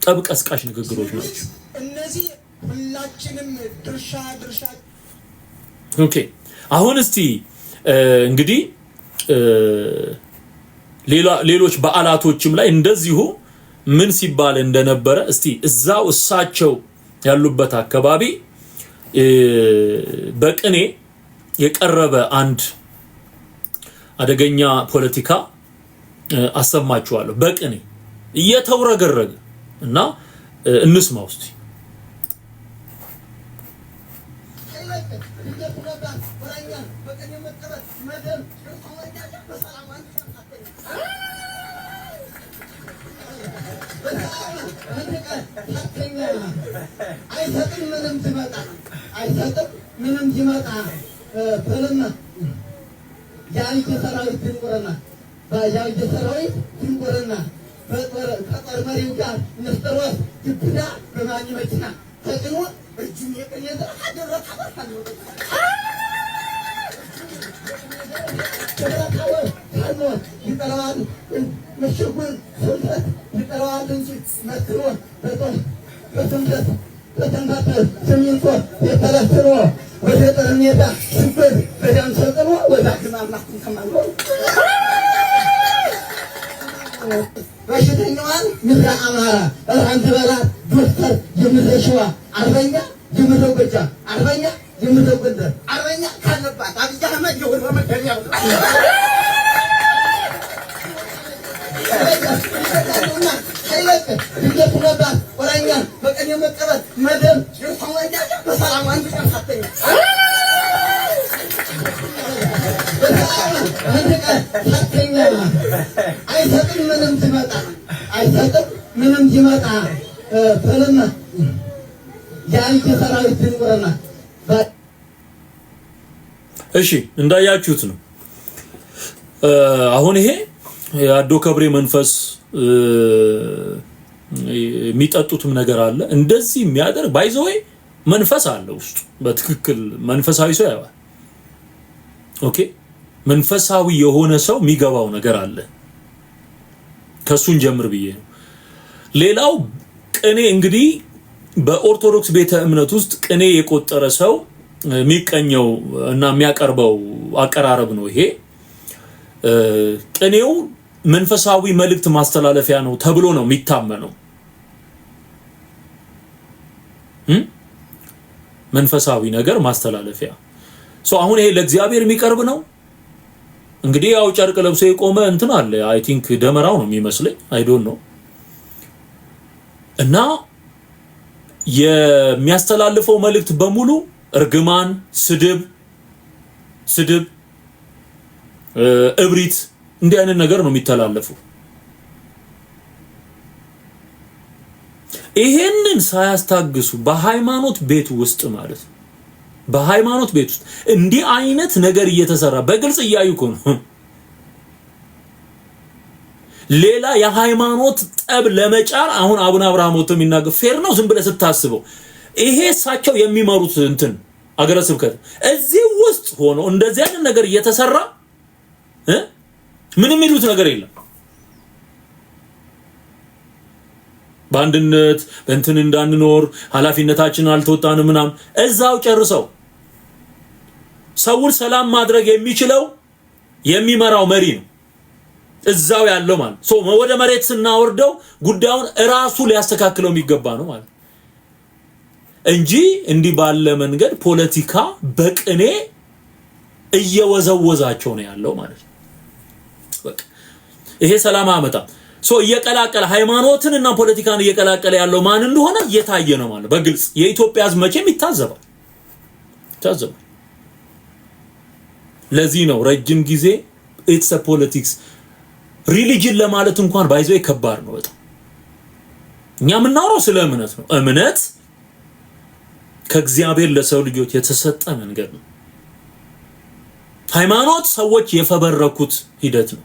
ጠብ ቀስቃሽ ንግግሮች ናቸው። እነዚህ ሁላችንም ድርሻ ኦኬ። አሁን እስቲ እንግዲህ ሌሎች በዓላቶችም ላይ እንደዚሁ ምን ሲባል እንደነበረ እስቲ እዛው እሳቸው ያሉበት አካባቢ በቅኔ የቀረበ አንድ አደገኛ ፖለቲካ አሰማችኋለሁ። በቅኔ እየተውረገረገ እና እንስማው እስቲ። ምንም ይመጣ በልና ያንተ ሰራዊት ድንቁርና ከጦር መሪው ጋር ንስጥሮስ ግብዳ በማኝ መኪና ተጭኖ እጁን የቀየዘ አደረካ በርካለው ካልሞ ይጠራዋል ምሽጉን ስንፈት ይጠራዋል እንጂ መክሮ በስንፈት በተንፈት ስሚንቶ የተለስኖ ወደ ጠርኔታ ሽብር በዳም ሰጥኖ ወደ አግማማኩን ከማንጎ በሽተኛዋን ምድረ አማራ ራንት በላት ዶክተር የምድረ ሸዋ አርበኛ የምድረ ጎጃም አርበኛ የምድረ ጎንደር አርበኛ ካለባት አብይ አህመድ የወረ መደሪያ ይገፉነባት ወራኛን በቀን የመቀበል መደብ የሰማያጃ በሰላም አንድ ቀን ሳተኛ አይሰጥም ምንም ሲመጣ በልና ያንተ ሰራዊት ድንቁርና። እሺ እንዳያችሁት ነው። አሁን ይሄ የአዶ ከብሬ መንፈስ የሚጠጡትም ነገር አለ። እንደዚህ የሚያደርግ ባይዘው መንፈስ አለ ውስጡ። በትክክል መንፈሳዊ ሰው ያዋል። ኦኬ መንፈሳዊ የሆነ ሰው የሚገባው ነገር አለ። ከሱን ጀምር ብዬ ነው። ሌላው ቅኔ እንግዲህ በኦርቶዶክስ ቤተ እምነት ውስጥ ቅኔ የቆጠረ ሰው የሚቀኘው እና የሚያቀርበው አቀራረብ ነው። ይሄ ቅኔው መንፈሳዊ መልእክት ማስተላለፊያ ነው ተብሎ ነው የሚታመነው። መንፈሳዊ ነገር ማስተላለፊያ አሁን ይሄ ለእግዚአብሔር የሚቀርብ ነው። እንግዲህ ያው ጨርቅ ለብሶ የቆመ እንትን አለ። አይ ቲንክ ደመራው ነው የሚመስለኝ። አይ ዶንት ኖ። እና የሚያስተላልፈው መልእክት በሙሉ እርግማን፣ ስድብ፣ እብሪት እንዲህ አይነት ነገር ነው የሚተላለፈው። ይሄንን ሳያስታግሱ በሃይማኖት ቤት ውስጥ ማለት ነው በሃይማኖት ቤት ውስጥ እንዲህ አይነት ነገር እየተሰራ በግልጽ እያዩኮ ነው ሌላ የሃይማኖት ጠብ ለመጫር አሁን አቡነ አብርሃም ወጥቶ የሚናገር ፌር ነው ዝም ብለ ስታስበው ይሄ ሳቸው የሚመሩት እንትን አገረ ስብከት እዚህ ውስጥ ሆኖ እንደዚህ አይነት ነገር እየተሰራ ምንም ይሉት ነገር የለም ባንድነት እንትን እንዳንኖር ኃላፊነታችንን አልተወጣንም ምናም እዛው ጨርሰው ሰውን ሰላም ማድረግ የሚችለው የሚመራው መሪ ነው እዛው ያለው ማለት ሶ ወደ መሬት ስናወርደው ጉዳዩን ራሱ ሊያስተካክለው የሚገባ ነው ማለት እንጂ እንዲህ ባለ መንገድ ፖለቲካ በቅኔ እየወዘወዛቸው ነው ያለው ማለት በቃ ይሄ ሰላም አመጣ ሶ እየቀላቀለ ሃይማኖትንና ፖለቲካን እየቀላቀለ ያለው ማን እንደሆነ እየታየ ነው ማለት በግልጽ የኢትዮጵያ ሕዝብ መቼም ይታዘባል ለዚህ ነው ረጅም ጊዜ ኢትስ አ ፖለቲክስ ሪሊጅን ለማለት እንኳን ባይዘው ይከባድ ነው በጣም እኛ ምናወራው ስለ እምነት ነው እምነት ከእግዚአብሔር ለሰው ልጆች የተሰጠ መንገድ ነው ሃይማኖት ሰዎች የፈበረኩት ሂደት ነው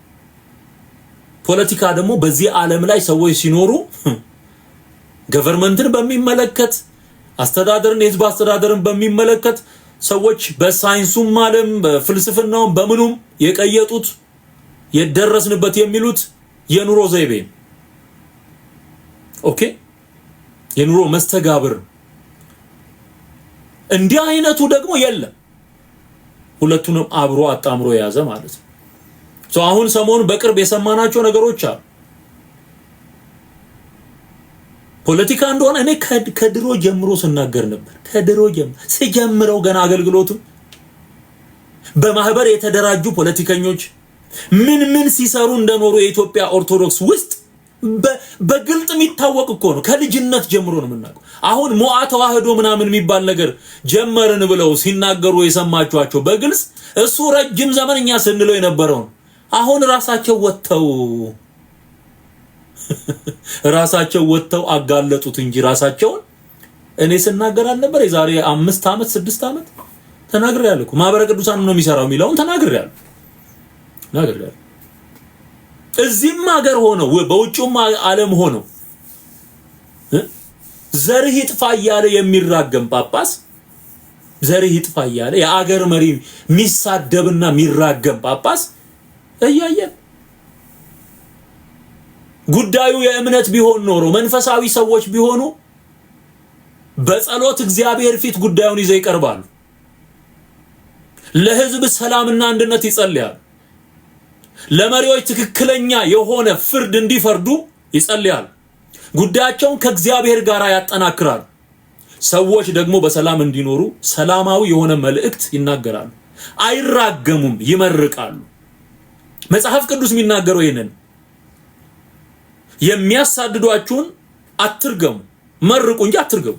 ፖለቲካ ደግሞ በዚህ ዓለም ላይ ሰዎች ሲኖሩ ገቨርንመንትን በሚመለከት አስተዳደርን የህዝብ አስተዳደርን በሚመለከት ሰዎች በሳይንሱም ዓለም በፍልስፍናውም በምኑም የቀየጡት የደረስንበት የሚሉት የኑሮ ዘይቤ ኦኬ የኑሮ መስተጋብር እንዲህ አይነቱ ደግሞ የለም ሁለቱንም አብሮ አጣምሮ የያዘ ማለት ነው ሶ አሁን ሰሞኑን በቅርብ የሰማናቸው ነገሮች አሉ ፖለቲካ እንደሆነ እኔ ከድሮ ጀምሮ ስናገር ነበር ከድሮ ሲጀምረው ገና አገልግሎቱ በማህበር የተደራጁ ፖለቲከኞች ምን ሲሰሩ እንደኖሩ የኢትዮጵያ ኦርቶዶክስ ውስጥ በግልጥ የሚታወቅ እኮ ነው ከልጅነት ጀምሮ ነው የምናውቀው አሁን ሞዓ ተዋህዶ ምናምን የሚባል ነገር ጀመርን ብለው ሲናገሩ የሰማችኋቸው በግልጽ እሱ ረጅም ዘመንኛ ስንለው የነበረው አሁን ራሳቸው ወጥተው አጋለጡት እንጂ ራሳቸውን እኔ ስናገር አልነበር የዛሬ 5 አመት 6 አመት ተናግሬያለሁ ማህበረ ቅዱሳን ነው የሚሰራው የሚለውን ተናግሬያለሁ እዚህም ሀገር ሆነው በውጭም ዓለም ሆነው ዘርህ ይጥፋ እያለ የሚራገም ጳጳስ ዘርህ ይጥፋ እያለ የአገር መሪ ሚሳደብና ሚራገም ጳጳስ እያየን ጉዳዩ የእምነት ቢሆን ኖሮ መንፈሳዊ ሰዎች ቢሆኑ በጸሎት እግዚአብሔር ፊት ጉዳዩን ይዘው ይቀርባሉ ለህዝብ ሰላምና አንድነት ይጸልያሉ ለመሪዎች ትክክለኛ የሆነ ፍርድ እንዲፈርዱ ይጸልያሉ ጉዳያቸውን ከእግዚአብሔር ጋር ያጠናክራሉ ሰዎች ደግሞ በሰላም እንዲኖሩ ሰላማዊ የሆነ መልእክት ይናገራሉ አይራገሙም ይመርቃሉ መጽሐፍ ቅዱስ የሚናገረው ይሄንን የሚያሳድዷችሁን አትርገሙ መርቁ እንጂ አትርገሙ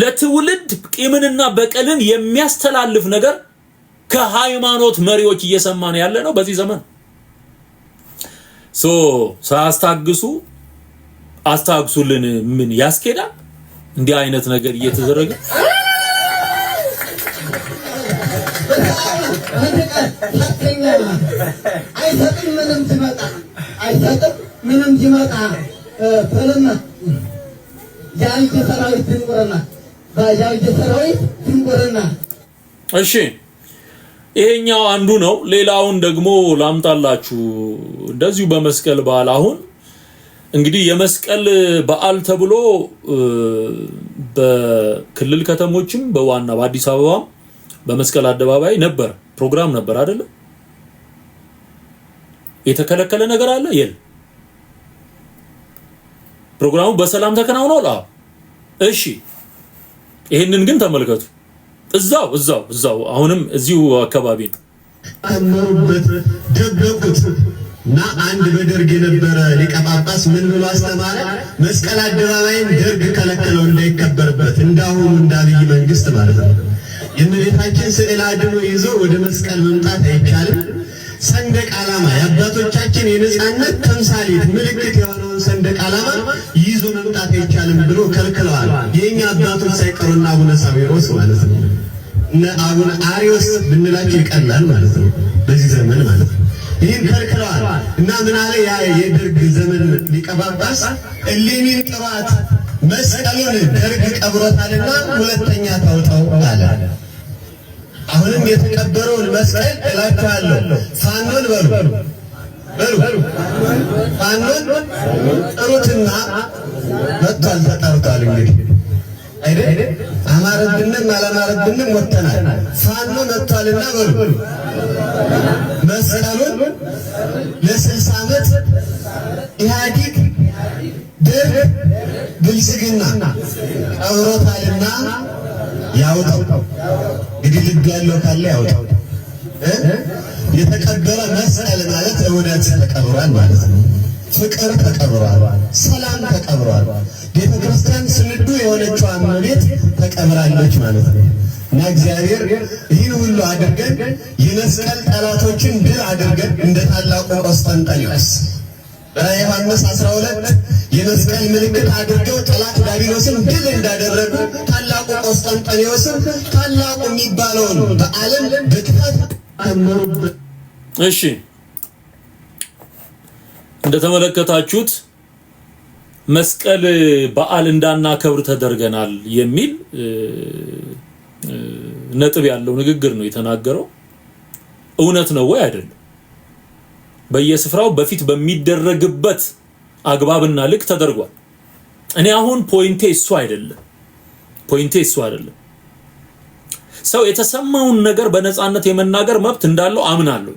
ለትውልድ ቂምንና በቀልን የሚያስተላልፍ ነገር ከሃይማኖት መሪዎች እየሰማን ያለ ነው በዚህ ዘመን ሳያስታግሱ አስታግሱልን ምን ያስኬዳል እንዲህ አይነት ነገር እየተደረገ ምንም ትመጣ ፈለና ያንተ ሰራዊት ትንቆረና ባጃጅ ሰራዊት ትንቆረና እሺ ይሄኛው አንዱ ነው ሌላውን ደግሞ ላምጣላችሁ እንደዚሁ በመስቀል በዓል አሁን እንግዲህ የመስቀል በዓል ተብሎ በክልል ከተሞችም በዋና በአዲስ አበባ በመስቀል አደባባይ ነበር ፕሮግራም ነበር አይደል የተከለከለ ነገር አለ የለ ፕሮግራሙ በሰላም ተከናውኗል እሺ ይሄንን ግን ተመልከቱ እዛው አሁንም እዚሁ አካባቢ አመሩበት ደበቁት እና አንድ በደርግ የነበረ ሊቀ ጳጳስ ምን ብሎ አስተማረ መስቀል አደባባይን ደርግ ከለከለው እንዳይከበርበት እንዳሁን እንዳልይ መንግስት ማለት ነው የእመቤታችን ስዕል አድኖ ይዞ ወደ መስቀል መምጣት አይቻልም ሰንደቅ ዓላማ የአባቶቻችን የነጻነት ተምሳሌት ምልክት የሆነውን ሰንደቅ ዓላማ ይዞ መምጣት አይቻልም ብሎ ከልክለዋል። የኛ አባቶች ሳይቀሩና አቡነ ሳዊሮስ ማለት ነው እና አቡነ አሪዮስ ብንላቸው ይቀላል ማለት ነው በዚህ ዘመን ማለት ነው። ይህን ከልክለዋል እና ምን አለ ያ የደርግ ዘመን ሊቀ ጳጳስ እሌኒን ጥሯት መስቀሉን ደርግ ቀብሮታልና ሁለተኛ ታውጣው አለ። አሁንም የተቀበረውን መስቀል እላችኋለሁ ፋኖን በሉ ፋኖን ጥሩትና መጥቷል ተጠርቷል። እንግዲህ አይደል አማረብንም አላማረብንም ወጥተናል። ፋኖ መጥቷልና በሉ መስቀሉን ለ60 ዓመት ኢህአዲግ ደርግ ብልጽግና ቀብሮታልና ያውጣው። እንግዲህ ልብ ያለው ካለ ያውጣው። የተቀበረ መስቀል ማለት እውነት ተቀብሯል ማለት ነው። ፍቅር ተቀብሯል፣ ሰላም ተቀብሯል። ቤተ ክርስቲያን ስንዱ የሆነችው እመቤት ተቀብራለች ማለት ነው። እና እግዚአብሔር ይህን ሁሉ አድርገን የመስቀል ጠላቶችን ድል አድርገን እንደ ታላቁ ቆስጠንጠኔዎስ ራዕየ ዮሐንስ 12 የመስቀል ምልክት አድርገው ጠላት ዳቢሎስን ድል እንዳደረጉ ታላቁ ቆስጠንጠኔዎስን ታላቁ የሚባለውን በዓለም በክፋት ተመሩበት። እሺ እንደተመለከታችሁት መስቀል በዓል እንዳናከብር ተደርገናል የሚል ነጥብ ያለው ንግግር ነው የተናገረው። እውነት ነው ወይ አይደለም? በየስፍራው በፊት በሚደረግበት አግባብና ልክ ተደርጓል። እኔ አሁን ፖይንቴ እሱ አይደለም። ሰው የተሰማውን ነገር በነፃነት የመናገር መብት እንዳለው አምናለሁ።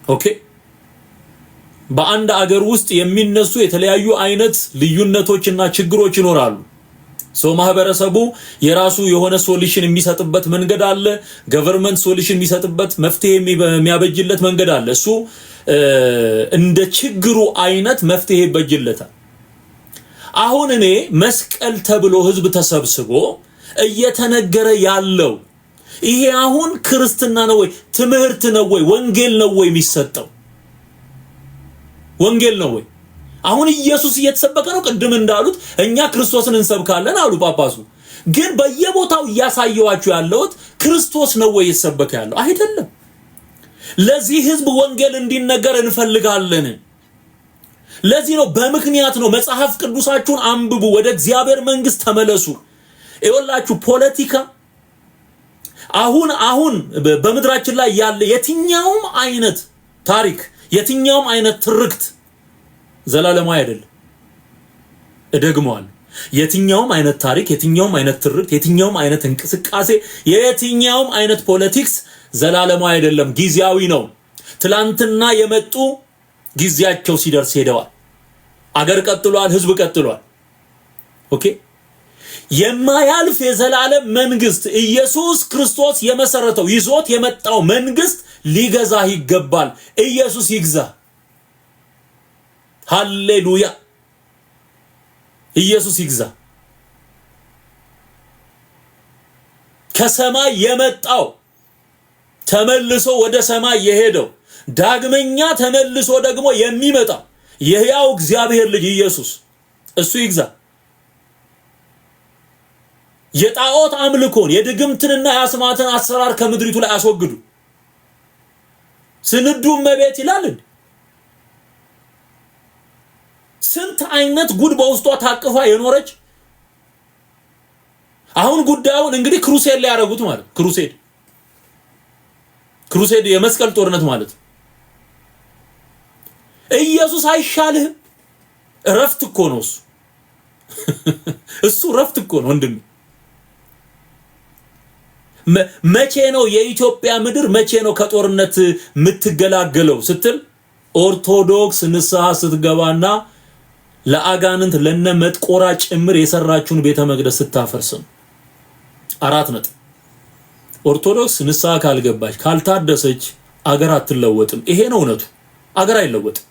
ኦኬ በአንድ አገር ውስጥ የሚነሱ የተለያዩ አይነት ልዩነቶችና ችግሮች ይኖራሉ። ሰው ማህበረሰቡ የራሱ የሆነ ሶሉሽን የሚሰጥበት መንገድ አለ። ገቨርንመንት ሶሉሽን የሚሰጥበት መፍትሄ የሚያበጅለት መንገድ አለ። እሱ እንደ ችግሩ አይነት መፍትሄ ይበጅለታል። አሁን እኔ መስቀል ተብሎ ህዝብ ተሰብስቦ እየተነገረ ያለው ይሄ አሁን ክርስትና ነው ወይ? ትምህርት ነው ወይ? ወንጌል ነው ወይ የሚሰጠው? ወንጌል ነው ወይ? አሁን ኢየሱስ እየተሰበከ ነው። ቅድም እንዳሉት እኛ ክርስቶስን እንሰብካለን አሉ ጳጳሱ። ግን በየቦታው እያሳየዋችሁ ያለውት ክርስቶስ ነው ወይ እየተሰበከ ያለው? አይደለም። ለዚህ ህዝብ ወንጌል እንዲነገር እንፈልጋለን። ለዚህ ነው በምክንያት ነው መጽሐፍ ቅዱሳችሁን አንብቡ፣ ወደ እግዚአብሔር መንግስት ተመለሱ። ይኸውላችሁ ፖለቲካ አሁን በመድራችን ላይ ያለ የትኛውም አይነት ታሪክ የትኛውም አይነት ትርክት ዘላለማዊ አይደለም። እደግመዋለሁ። የትኛውም አይነት ታሪክ የትኛውም አይነት ትርክት የትኛውም አይነት እንቅስቃሴ የትኛውም አይነት ፖለቲክስ ዘላለማዊ አይደለም፣ ጊዜያዊ ነው። ትላንትና የመጡ ጊዜያቸው ሲደርስ ሄደዋል። አገር ቀጥሏል፣ ህዝብ ቀጥሏል። ኦኬ የማያልፍ የዘላለም መንግስት ኢየሱስ ክርስቶስ የመሰረተው ይዞት የመጣው መንግስት ሊገዛ ይገባል። ኢየሱስ ይግዛ። ሃሌሉያ! ኢየሱስ ይግዛ። ከሰማይ የመጣው ተመልሶ ወደ ሰማይ የሄደው ዳግመኛ ተመልሶ ደግሞ የሚመጣው የሕያው እግዚአብሔር ልጅ ኢየሱስ እሱ ይግዛ። የጣዖት አምልኮን የድግምትንና የአስማትን አሰራር ከምድሪቱ ላይ አስወግዱ። ስንዱ እመቤት ይላል። ስንት አይነት ጉድ በውስጧ ታቅፋ የኖረች። አሁን ጉዳዩን እንግዲህ ክሩሴድ ላይ ያደረጉት ማለት ክሩሴድ የመስቀል ጦርነት ማለት ኢየሱስ አይሻልህም? እረፍት እኮ ነው እሱ እረፍት እኮ ነው ወንድም። መቼ ነው የኢትዮጵያ ምድር መቼ ነው ከጦርነት የምትገላገለው ስትል ኦርቶዶክስ ንስሐ ስትገባና ለአጋንንት ለነመጥቆራ ጭምር የሰራችውን ቤተ መቅደስ ስታፈርስ ነው። 4 ነጥብ። ኦርቶዶክስ ንስሐ ካልገባች ካልታደሰች አገር አትለወጥም። ይሄ ነው እውነቱ። አገር አይለወጥም።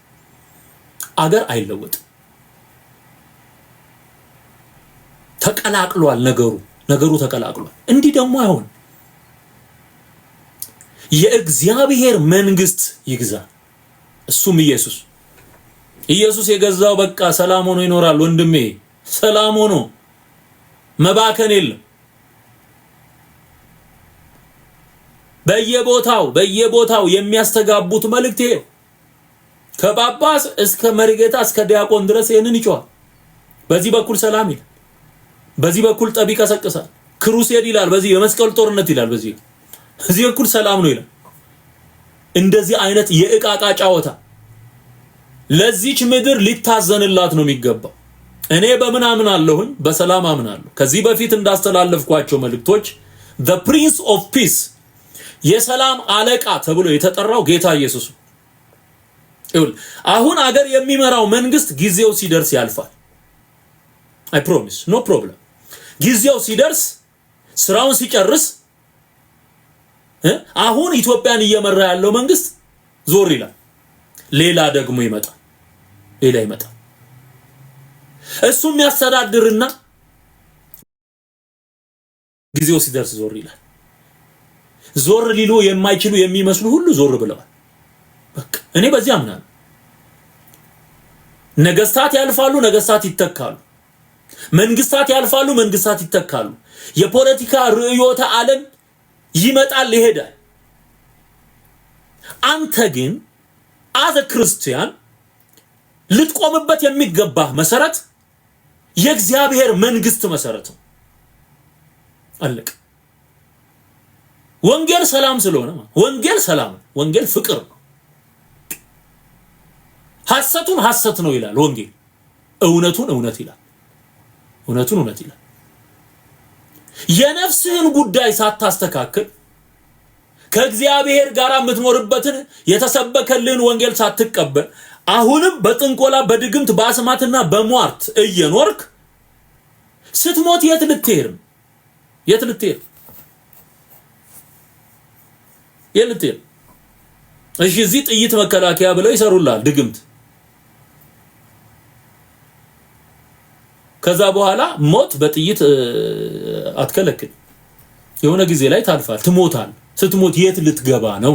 ተቀላቅሏል ነገሩ ተቀላቅሏል። እንዲህ ደግሞ አይሆን። የእግዚአብሔር መንግስት ይግዛ። እሱም ኢየሱስ የገዛው በቃ ሰላም ሆኖ ይኖራል ወንድሜ። ሰላም ሆኖ መባከን የለም። በየቦታው የሚያስተጋቡት መልእክት ይሄ ከጳጳስ እስከ መሪጌታ እስከ ዲያቆን ድረስ ይሄንን ይጮሃል። በዚህ በኩል ሰላም ይላል፣ በዚህ በኩል ጠብ ይቀሰቅሳል። ክሩሴድ ይላል፣ በዚህ የመስቀል ጦርነት ይላል፣ በዚህ በኩል ሰላም ነው ይላል። እንደዚህ አይነት የእቃቃ ጫወታ ለዚች ምድር ሊታዘንላት ነው የሚገባው። እኔ በምን አምናለሁኝ? በሰላም አምናለሁ። ከዚህ በፊት እንዳስተላለፍኳቸው መልእክቶች the prince of peace የሰላም አለቃ ተብሎ የተጠራው ጌታ ኢየሱስ ነው። አሁን አገር የሚመራው መንግስት ጊዜው ሲደርስ ያልፋል። I promise, no problem። ጊዜው ሲደርስ ስራውን ሲጨርስ አሁን ኢትዮጵያን እየመራ ያለው መንግስት ዞር ይላል። ሌላ ደግሞ ይመጣል። እሱም የሚያስተዳድርና ጊዜው ሲደርስ ዞር ይላል። ዞር ሊሉ የማይችሉ የሚመስሉ ሁሉ ዞር ብለዋል። በቃ እኔ በዚህ አምናለሁ። ነገስታት ያልፋሉ፣ ነገስታት ይተካሉ። መንግስታት ያልፋሉ፣ መንግስታት ይተካሉ። የፖለቲካ ርዕዮተ ዓለም ይመጣል ይሄዳል። አንተ ግን አዘ ክርስቲያን ልትቆምበት የሚገባህ መሰረት የእግዚአብሔር መንግስት መሰረት ነው። አለቀ። ወንጌል ሰላም ስለሆነ ወንጌል ሰላም፣ ወንጌል ፍቅር ነው። ሐሰቱን ሐሰት ነው ይላል ወንጌል፣ እውነቱን እውነት ይላል። የነፍስህን ጉዳይ ሳታስተካክል ከእግዚአብሔር ጋር የምትኖርበትን የተሰበከልህን ወንጌል ሳትቀበል አሁንም በጥንቆላ በድግምት በአስማትና በሟርት እየኖርክ ስትሞት የት ልትሄድ? እሺ እዚህ ጥይት መከላከያ ብለው ይሰሩላል ድግምት። ከዛ በኋላ ሞት በጥይት አትከለክል። የሆነ ጊዜ ላይ ታልፋል፣ ትሞታል። ስትሞት የት ልትገባ ነው?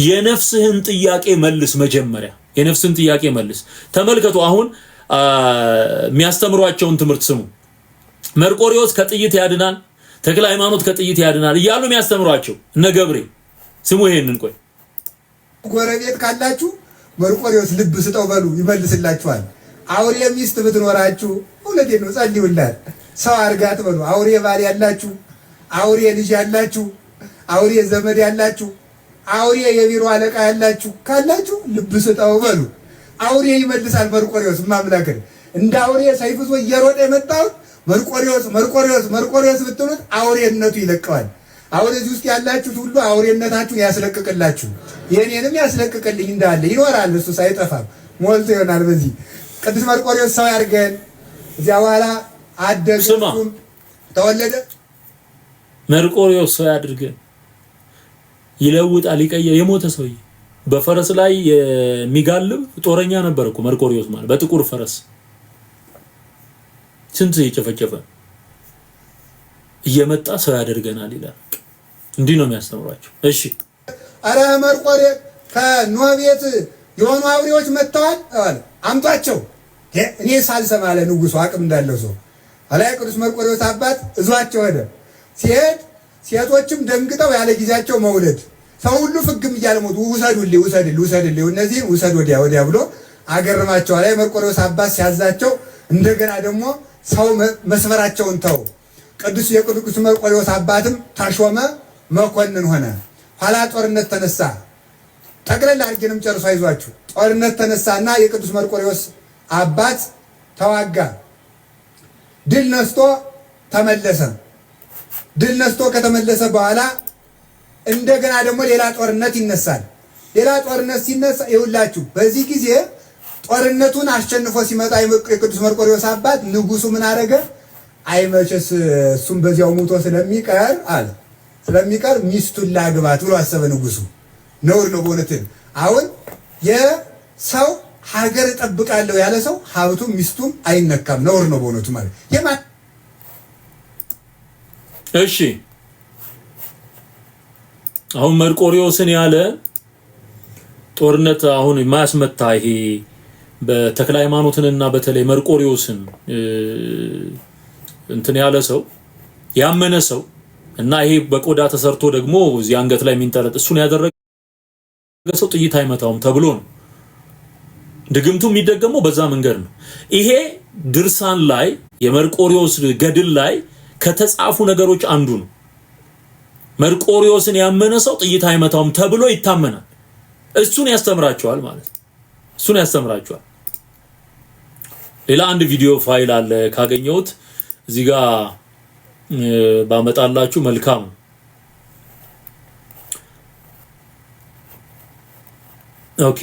የነፍስህን ጥያቄ መልስ። መጀመሪያ የነፍስህን ጥያቄ መልስ። ተመልከቱ፣ አሁን የሚያስተምሯቸውን ትምህርት ስሙ። መርቆሪዎስ ከጥይት ያድናል፣ ተክለ ሃይማኖት ከጥይት ያድናል እያሉ የሚያስተምሯቸው እነ ገብሬ ስሙ። ይሄንን ቆይ ጎረቤት ካላችሁ መርቆሪዎስ ልብ ስጠው በሉ ይመልስላችኋል። አውሬ ሚስት ብትኖራችሁ እውነቴን ነው ጸልዩላት፣ ሰው አርጋት በሉ። አውሬ ባል ያላችሁ፣ አውሬ ልጅ ያላችሁ፣ አውሬ ዘመድ ያላችሁ፣ አውሬ የቢሮ አለቃ ያላችሁ ካላችሁ ልብ ስጠው በሉ። አውሬ ይመልሳል። መርቆሪዎስ ማምላክን እንደ አውሬ ሰይፍ ይዞ እየሮጠ የመጣው መርቆሪዎስ ብትሉት አውሬነቱ ይለቀዋል። አሁን እዚህ ውስጥ ያላችሁት ሁሉ አውሬነታችሁን ያስለቅቅላችሁ፣ የኔንም ያስለቅቅልኝ እንዳለ ይኖራል። እሱ ሳይጠፋም ሞልቶ ይሆናል። በዚህ ቅዱስ መርቆሪዎስ ሰው ያርገን። እዚያ በኋላ አደገ፣ ተወለደ። መርቆሪዎስ ሰው ያድርገን፣ ይለውጣል፣ ይቀየር። የሞተ ሰውዬ በፈረስ ላይ የሚጋልብ ጦረኛ ነበር እኮ መርቆሪዎስ ማለት። በጥቁር ፈረስ ስንት የጨፈጨፈ እየመጣ ሰው ያደርገናል ይላል። እንዲህ ነው የሚያስተምሯቸው። እሺ አረ መርቆሪዎስ ከኖህ ቤት የሆኑ አውሬዎች መጥተዋል አለ፣ አምጧቸው። እኔ ሳልሰማ አለ ንጉሱ አቅም እንዳለው ሰው አላይ ቅዱስ መርቆሪዎስ አባት እዟቸው ሄደ። ሲሄድ ሴቶችም ደንግጠው ያለ ጊዜያቸው መውለድ፣ ሰው ሁሉ ፍግም እያለ ሞቱ። ውሰድልኝ እነዚህን ውሰድ ወዲያ ብሎ አገርማቸው። አላይ መርቆሪዎስ አባት ሲያዛቸው እንደገና ደግሞ ሰው መስመራቸውን ተው። የቅዱስ መርቆሪዎስ አባትም ተሾመ፣ መኮንን ሆነ። ኋላ ጦርነት ተነሳ። ጠቅለል አድርጌንም ጨርሶ አይዟችሁ። ጦርነት ተነሳና የቅዱስ መርቆሪዎስ አባት ተዋጋ፣ ድል ነስቶ ተመለሰ። ድል ነስቶ ከተመለሰ በኋላ እንደገና ደግሞ ሌላ ጦርነት ይነሳል። ሌላ ጦርነት ሲነሳ ይውላችሁ፣ በዚህ ጊዜ ጦርነቱን አሸንፎ ሲመጣ የቅዱስ መርቆሪዎስ አባት ንጉሱ ምን አደረገ? አይመችስ እሱም በዚያው ሞቶ ስለሚቀር ሚስቱን ላግባት ብሎ አሰበ ንጉሱ። ነውር ነው በእውነት። አሁን የሰው ሀገር እጠብቃለሁ ያለ ሰው ሀብቱም ሚስቱም አይነካም። ነውር ነው በእውነቱ ማለት እሺ አሁን መርቆሪዎስን ያለ ጦርነት አሁን የማያስመታ ይሄ በተክለ ሃይማኖትንና በተለይ መርቆሪዎስን እንትን ያለ ሰው ያመነ ሰው እና ይሄ በቆዳ ተሰርቶ ደግሞ እዚህ አንገት ላይ የሚንጠለጥ እሱን ያደረገ ሰው ጥይት አይመታውም ተብሎ ነው ድግምቱ የሚደገመው በዛ መንገድ ነው። ይሄ ድርሳን ላይ የመርቆሪዎስ ገድል ላይ ከተጻፉ ነገሮች አንዱ ነው። መርቆሪዎስን ያመነ ሰው ጥይት አይመታውም ተብሎ ይታመናል። እሱን ያስተምራቸዋል ማለት ነው። እሱን ያስተምራቸዋል። ሌላ አንድ ቪዲዮ ፋይል አለ ካገኘሁት እዚህ ጋር ባመጣላችሁ መልካም። ኦኬ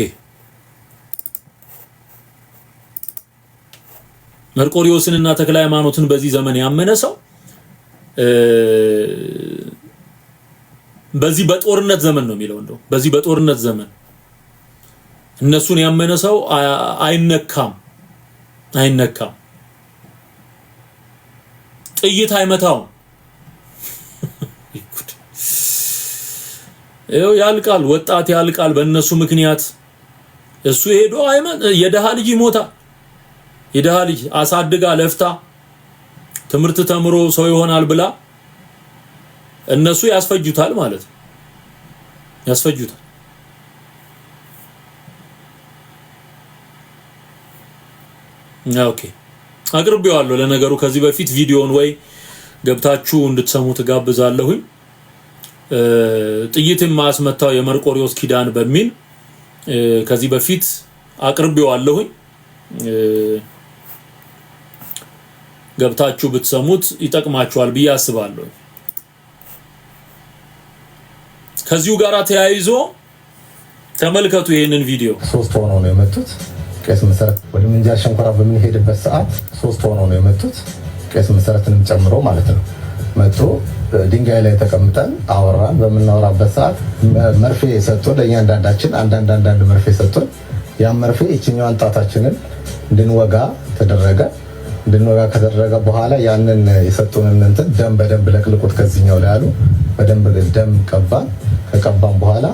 መርቆሪዎስንና ተክለ ሃይማኖትን በዚህ ዘመን ያመነ ሰው በዚህ በጦርነት ዘመን ነው የሚለው እንደው በዚህ በጦርነት ዘመን እነሱን ያመነ ሰው አይነካም ጥይት አይመታውም። ይኸው ያልቃል፣ ወጣት ያልቃል በእነሱ ምክንያት። እሱ ሄዶ የደሃ ልጅ ይሞታል። የደሃ ልጅ አሳድጋ ለፍታ ትምህርት ተምሮ ሰው ይሆናል ብላ እነሱ ያስፈጁታል ማለት ነው። ያስፈጁታል። ኦኬ አቅርቤዋለሁ። ለነገሩ ከዚህ በፊት ቪዲዮን ወይ ገብታችሁ እንድትሰሙት ጋብዛለሁኝ። ጥይት የማያስመታው የመርቆሪዎስ ኪዳን በሚል ከዚህ በፊት አቅርቤዋለሁኝ። ገብታችሁ ብትሰሙት ይጠቅማችኋል ብዬ አስባለሁ። ከዚሁ ጋር ተያይዞ ተመልከቱ ይሄንን ቪዲዮ። 3 ሆነው ነው የመጡት። ቄስ መሰረት ወደ ምንጃር ሸንኮራ በምንሄድበት ሰዓት 3 ሆነው ነው የመጡት፣ ቄስ መሰረትንም ጨምሮ ማለት ነው። መጥቶ ድንጋይ ላይ ተቀምጠን አወራን። በምናወራበት ሰዓት መርፌ ሰጥቶን ለእያንዳንዳችን አንዳንድ መርፌ ሰጥቶን ያ መርፌ እችኛዋን ጣታችንን እንድንወጋ ተደረገ። እንድንወጋ ከተደረገ በኋላ ያንን የሰጡንን እንትን ደም በደንብ ለቅልቁት ከዚህኛው ላይ አሉ። በደንብ ደም ቀባን። ከቀባን በኋላ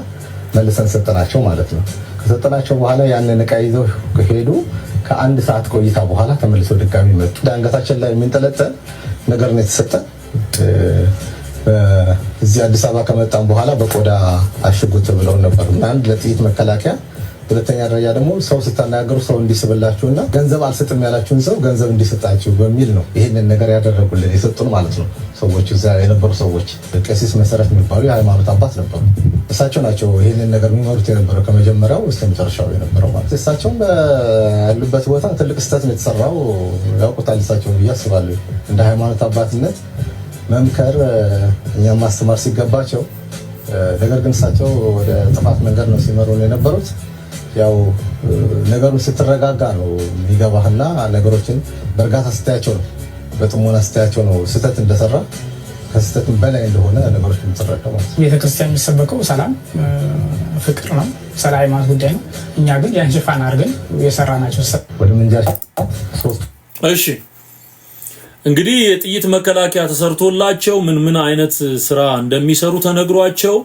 መልሰን ሰጠናቸው ማለት ነው። ከሰጠናቸው በኋላ ያንን እቃ ይዘው ሄዱ። ከ1 ሰዓት ቆይታ በኋላ ተመልሰው ድጋሚ መጡ። አንገታችን ላይ የሚንጠለጠል ነገር ነው የተሰጠን። እዚህ አዲስ አበባ ከመጣን በኋላ በቆዳ አሽጉት ብለው ነበር። አንድ ለጥይት መከላከያ፣ ሁለተኛ ደረጃ ደግሞ ሰው ስታናገሩ ሰው እንዲስብላችሁና ገንዘብ አልሰጥም ያላችሁን ሰው ገንዘብ እንዲሰጣችሁ በሚል ነው ይሄንን ነገር ያደረጉልን የሰጡን ማለት ነው። ሰዎች እዛ የነበሩ ሰዎች ቀሲስ መሰረት የሚባሉ የሃይማኖት አባት ነበሩ። እሳቸው ናቸው ይሄንን ነገር የሚመሩት የነበረው ከመጀመሪያው እስከ መጨረሻው የነበረው ማለት ነው። እሳቸውም ያሉበት ቦታ ትልቅ ስህተት ነው የተሰራው፣ ያውቁታል እሳቸው ብዬ አስባለሁ። እንደ ሃይማኖት አባትነት መምከር እኛም ማስተማር ሲገባቸው፣ ነገር ግን እሳቸው ወደ ጥፋት መንገድ ነው ሲመሩ የነበሩት። ያው ነገሩን ስትረጋጋ ነው የሚገባህና ነገሮችን በእርጋታ ስታያቸው ነው በጥሞና ስታያቸው ነው ስህተት እንደሰራ ከስህተት በላይ እንደሆነ ነገሮች የምትረዳው። ቤተክርስቲያን የሚሰበከው ሰላም፣ ፍቅር ነው፣ ስለ ሃይማኖት ጉዳይ ነው። እኛ ግን ያን ሽፋን አድርገን የሰራናቸው ወደ ምንጃር 3 እሺ እንግዲህ የጥይት መከላከያ ተሰርቶላቸው ምን አይነት ስራ እንደሚሰሩ ተነግሯቸው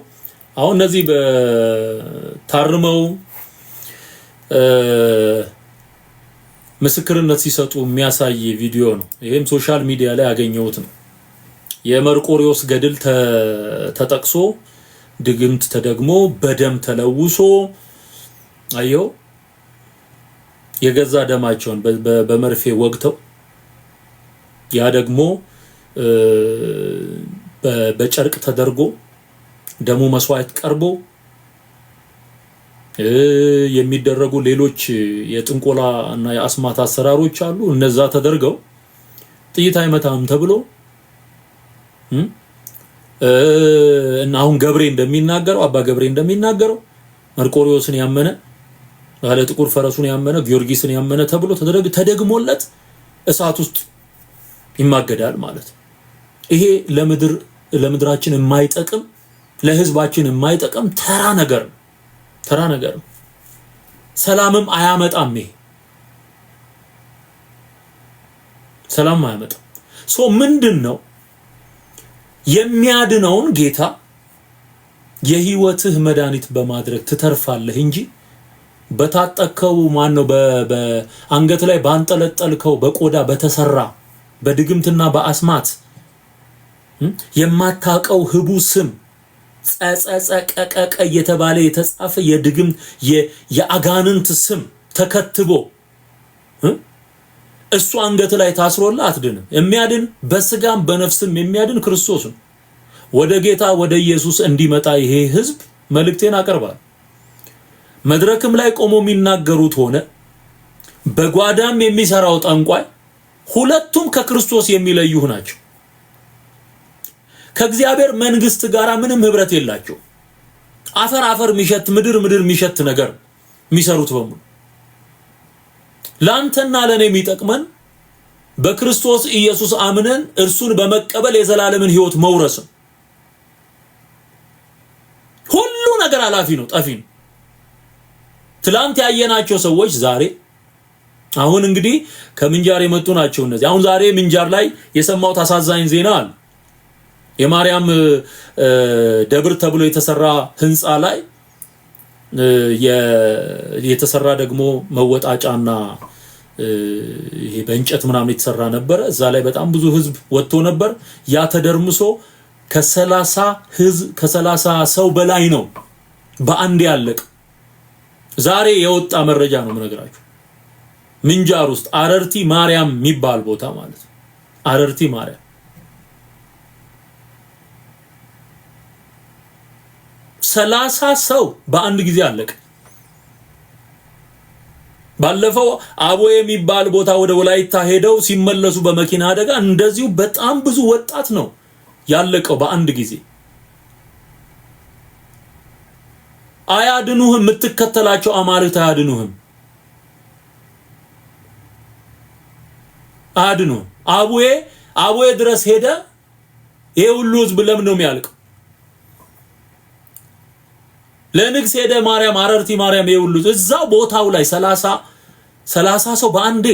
አሁን እነዚህ በታርመው ምስክርነት ሲሰጡ የሚያሳይ ቪዲዮ ነው። ይሄም ሶሻል ሚዲያ ላይ ያገኘሁት ነው። የመርቆሪዎስ ገድል ተጠቅሶ ድግምት ተደግሞ በደም ተለውሶ አየው የገዛ ደማቸውን በመርፌ ወግተው ያ ደግሞ በጨርቅ ተደርጎ ደሙ መስዋዕት ቀርቦ የሚደረጉ ሌሎች የጥንቆላ እና የአስማት አሰራሮች አሉ። እነዛ ተደርገው ጥይት አይመታም ተብሎ እና አሁን ገብሬ እንደሚናገረው አባ ገብሬ እንደሚናገረው መርቆሪዎስን ያመነ ባለ ጥቁር ፈረሱን ያመነ ጊዮርጊስን ያመነ ተብሎ ተደግሞለት እሳት ውስጥ ይማገዳል ማለት ነው። ይሄ ለምድራችን የማይጠቅም ለህዝባችን የማይጠቅም ተራ ነገር ነው። ሰላምም አያመጣም። ይሄ ሰላም አያመጣም። ምንድነው የሚያድነውን ጌታ የህይወትህ መድኃኒት በማድረግ ትተርፋለህ እንጂ በታጠከው ማነው በአንገት ላይ ባንጠለጠልከው በቆዳ በተሰራ በድግምትና በአስማት የማታቀው ህቡ ስም ጸጸቀቀቀ የተባለ የተጻፈ የድግም የአጋንንት ስም ተከትቦ እሱ አንገት ላይ ታስሮላ አትድንም። የሚያድን በስጋም በነፍስም የሚያድን ክርስቶስ ነው። ወደ ጌታ ወደ ኢየሱስ እንዲመጣ ይሄ ህዝብ መልእክቴን አቀርባል። መድረክም ላይ ቆሞ የሚናገሩት ሆነ በጓዳም የሚሰራው ጠንቋይ ሁለቱም ከክርስቶስ የሚለዩህ ናቸው። ከእግዚአብሔር መንግስት ጋር ምንም ህብረት የላቸው። አፈር አፈር የሚሸት ምድር ምድር የሚሸት ነገር የሚሰሩት በሙሉ ላንተና ለኔ የሚጠቅመን በክርስቶስ ኢየሱስ አምነን እርሱን በመቀበል የዘላለምን ህይወት መውረስ። ሁሉ ነገር አላፊ ነው፣ ጠፊ ነው። ትላንት ያየናቸው ሰዎች ዛሬ አሁን እንግዲህ ከምንጃር የመጡ ናቸው እነዚህ። አሁን ዛሬ ምንጃር ላይ የሰማሁት አሳዛኝ ዜና አለ። የማርያም ደብር ተብሎ የተሰራ ህንጻ ላይ የተሰራ ደግሞ መወጣጫና ይሄ በእንጨት ምናምን የተሰራ ነበር። እዛ ላይ በጣም ብዙ ህዝብ ወጥቶ ነበር። ያ ተደርምሶ ከ30 ሰው በላይ ነው በአንድ ያለቀ። ዛሬ የወጣ መረጃ ነው የምነግራችሁ። ምንጃር ውስጥ አረርቲ ማርያም የሚባል ቦታ ማለት ነው። አረርቲ ማርያም 30 ሰው በአንድ ጊዜ አለቀ። ባለፈው አቦ የሚባል ቦታ ወደ ወላይታ ሄደው ሲመለሱ በመኪና አደጋ እንደዚሁ በጣም ብዙ ወጣት ነው ያለቀው በአንድ ጊዜ። አያድኑህም፣ የምትከተላቸው አማልክት አያድኑህም። አቡዬ ድረስ ሄደ። ይሄ ሁሉ ህዝብ ለምን ነው የሚያልቀው? ለንግስ ሄደ ማርያም አረርቲ ማርያም ይሄ ሁሉ እዛው ቦታው ላይ 30 ሰው በአንዴ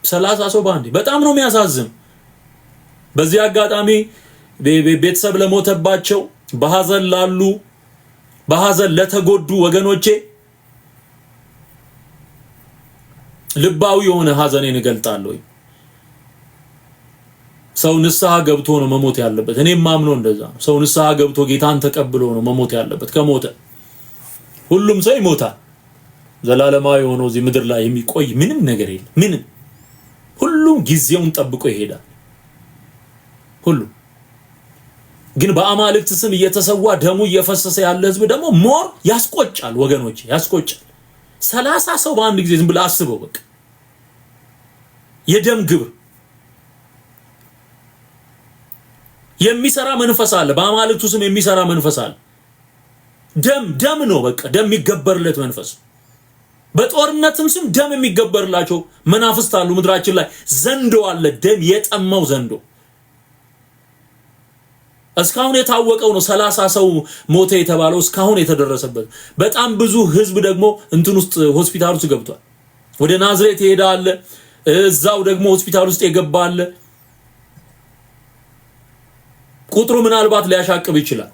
30 ሰው በአንዴ። በጣም ነው የሚያሳዝን። በዚህ አጋጣሚ ቤተሰብ ለሞተባቸው በሐዘን ላሉ በሐዘን ለተጎዱ ወገኖቼ ልባዊ የሆነ ሐዘኔን እገልጣለሁ። ሰው ንስሐ ገብቶ ነው መሞት ያለበት። እኔም ማምነው እንደዛ ነው። ሰው ንስሐ ገብቶ ጌታን ተቀብሎ ነው መሞት ያለበት። ከሞተ ሁሉም ሰው ይሞታል። ዘላለማዊ ሆኖ እዚህ ምድር ላይ የሚቆይ ምንም ነገር የለም። ምንም ሁሉም ጊዜውን ጠብቆ ይሄዳል። ሁሉ ግን በአማልክት ስም እየተሰዋ ደሙ እየፈሰሰ ያለ ህዝብ ደግሞ ሞር ያስቆጫል ወገኖቼ፣ ያስቆጫል። 30 ሰው በአንድ ጊዜ ዝም ብለህ አስበው። በቃ የደም ግብር የሚሰራ መንፈስ አለ። በአማልክቱ ስም የሚሰራ መንፈስ አለ። ደም ነው በቃ ደም የሚገበርለት መንፈስ። በጦርነትም ስም ደም የሚገበርላቸው መናፍስት አሉ ምድራችን ላይ። ዘንዶ አለ፣ ደም የጠማው ዘንዶ። እስካሁን የታወቀው ነው 30 ሰው ሞተ የተባለው እስካሁን የተደረሰበት። በጣም ብዙ ህዝብ ደግሞ እንትን ውስጥ ሆስፒታል ውስጥ ገብቷል። ወደ ናዝሬት ይሄዳል፣ እዛው ደግሞ ሆስፒታል ውስጥ የገባ አለ። ቁጥሩ ምናልባት ሊያሻቅብ ይችላል፣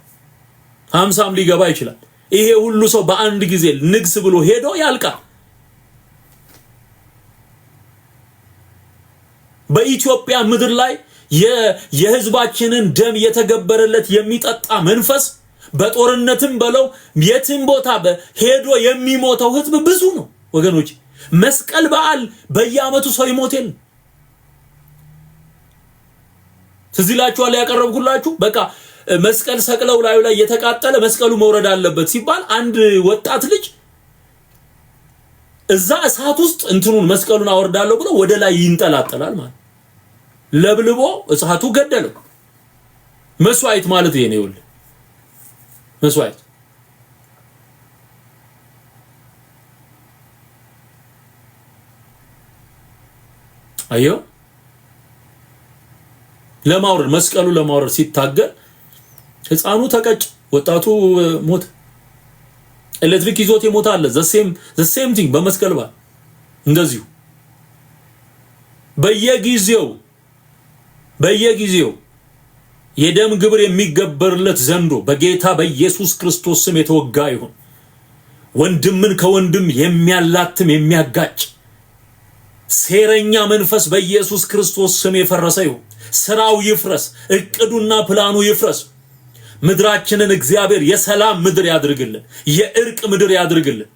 50ም ሊገባ ይችላል። ይሄ ሁሉ ሰው በአንድ ጊዜ ንግስ ብሎ ሄዶ ያልቃል። በኢትዮጵያ ምድር ላይ የህዝባችንን ደም የተገበረለት የሚጠጣ መንፈስ በጦርነትም በለው የትም ቦታ ሄዶ የሚሞተው ህዝብ ብዙ ነው ወገኖች። መስቀል በዓል በየአመቱ ሰው ይሞታል። ትዝላችኋል ያቀረብኩላችሁ። በቃ መስቀል ሰቅለው ላዩ ላይ የተቃጠለ መስቀሉ መውረድ አለበት ሲባል አንድ ወጣት ልጅ እዛ እሳት ውስጥ እንትኑን መስቀሉን አወርዳለሁ ብሎ ወደ ላይ ይንጠላጠላል ማለት ለብልቦ እሳቱ ገደለው። መስዋዕት ማለት ይሄ ነው። ይኸውልህ መስዋዕት አዮ ለማውረድ መስቀሉ ለማውረድ ሲታገል ህፃኑ ተቀጭ፣ ወጣቱ ሞት። ኤሌክትሪክ ይዞት የሞተ አለ። the same thing በመስቀል በዓል እንደዚሁ በየጊዜው የደም ግብር የሚገበርለት ዘንዶ በጌታ በኢየሱስ ክርስቶስ ስም የተወጋ ይሁን። ወንድምን ከወንድም የሚያላትም የሚያጋጭ ሴረኛ መንፈስ በኢየሱስ ክርስቶስ ስም የፈረሰ ይሁን። ስራው ይፍረስ፣ እቅዱና ፕላኑ ይፍረስ። ምድራችንን እግዚአብሔር የሰላም ምድር ያድርግልን፣ የእርቅ ምድር ያድርግልን።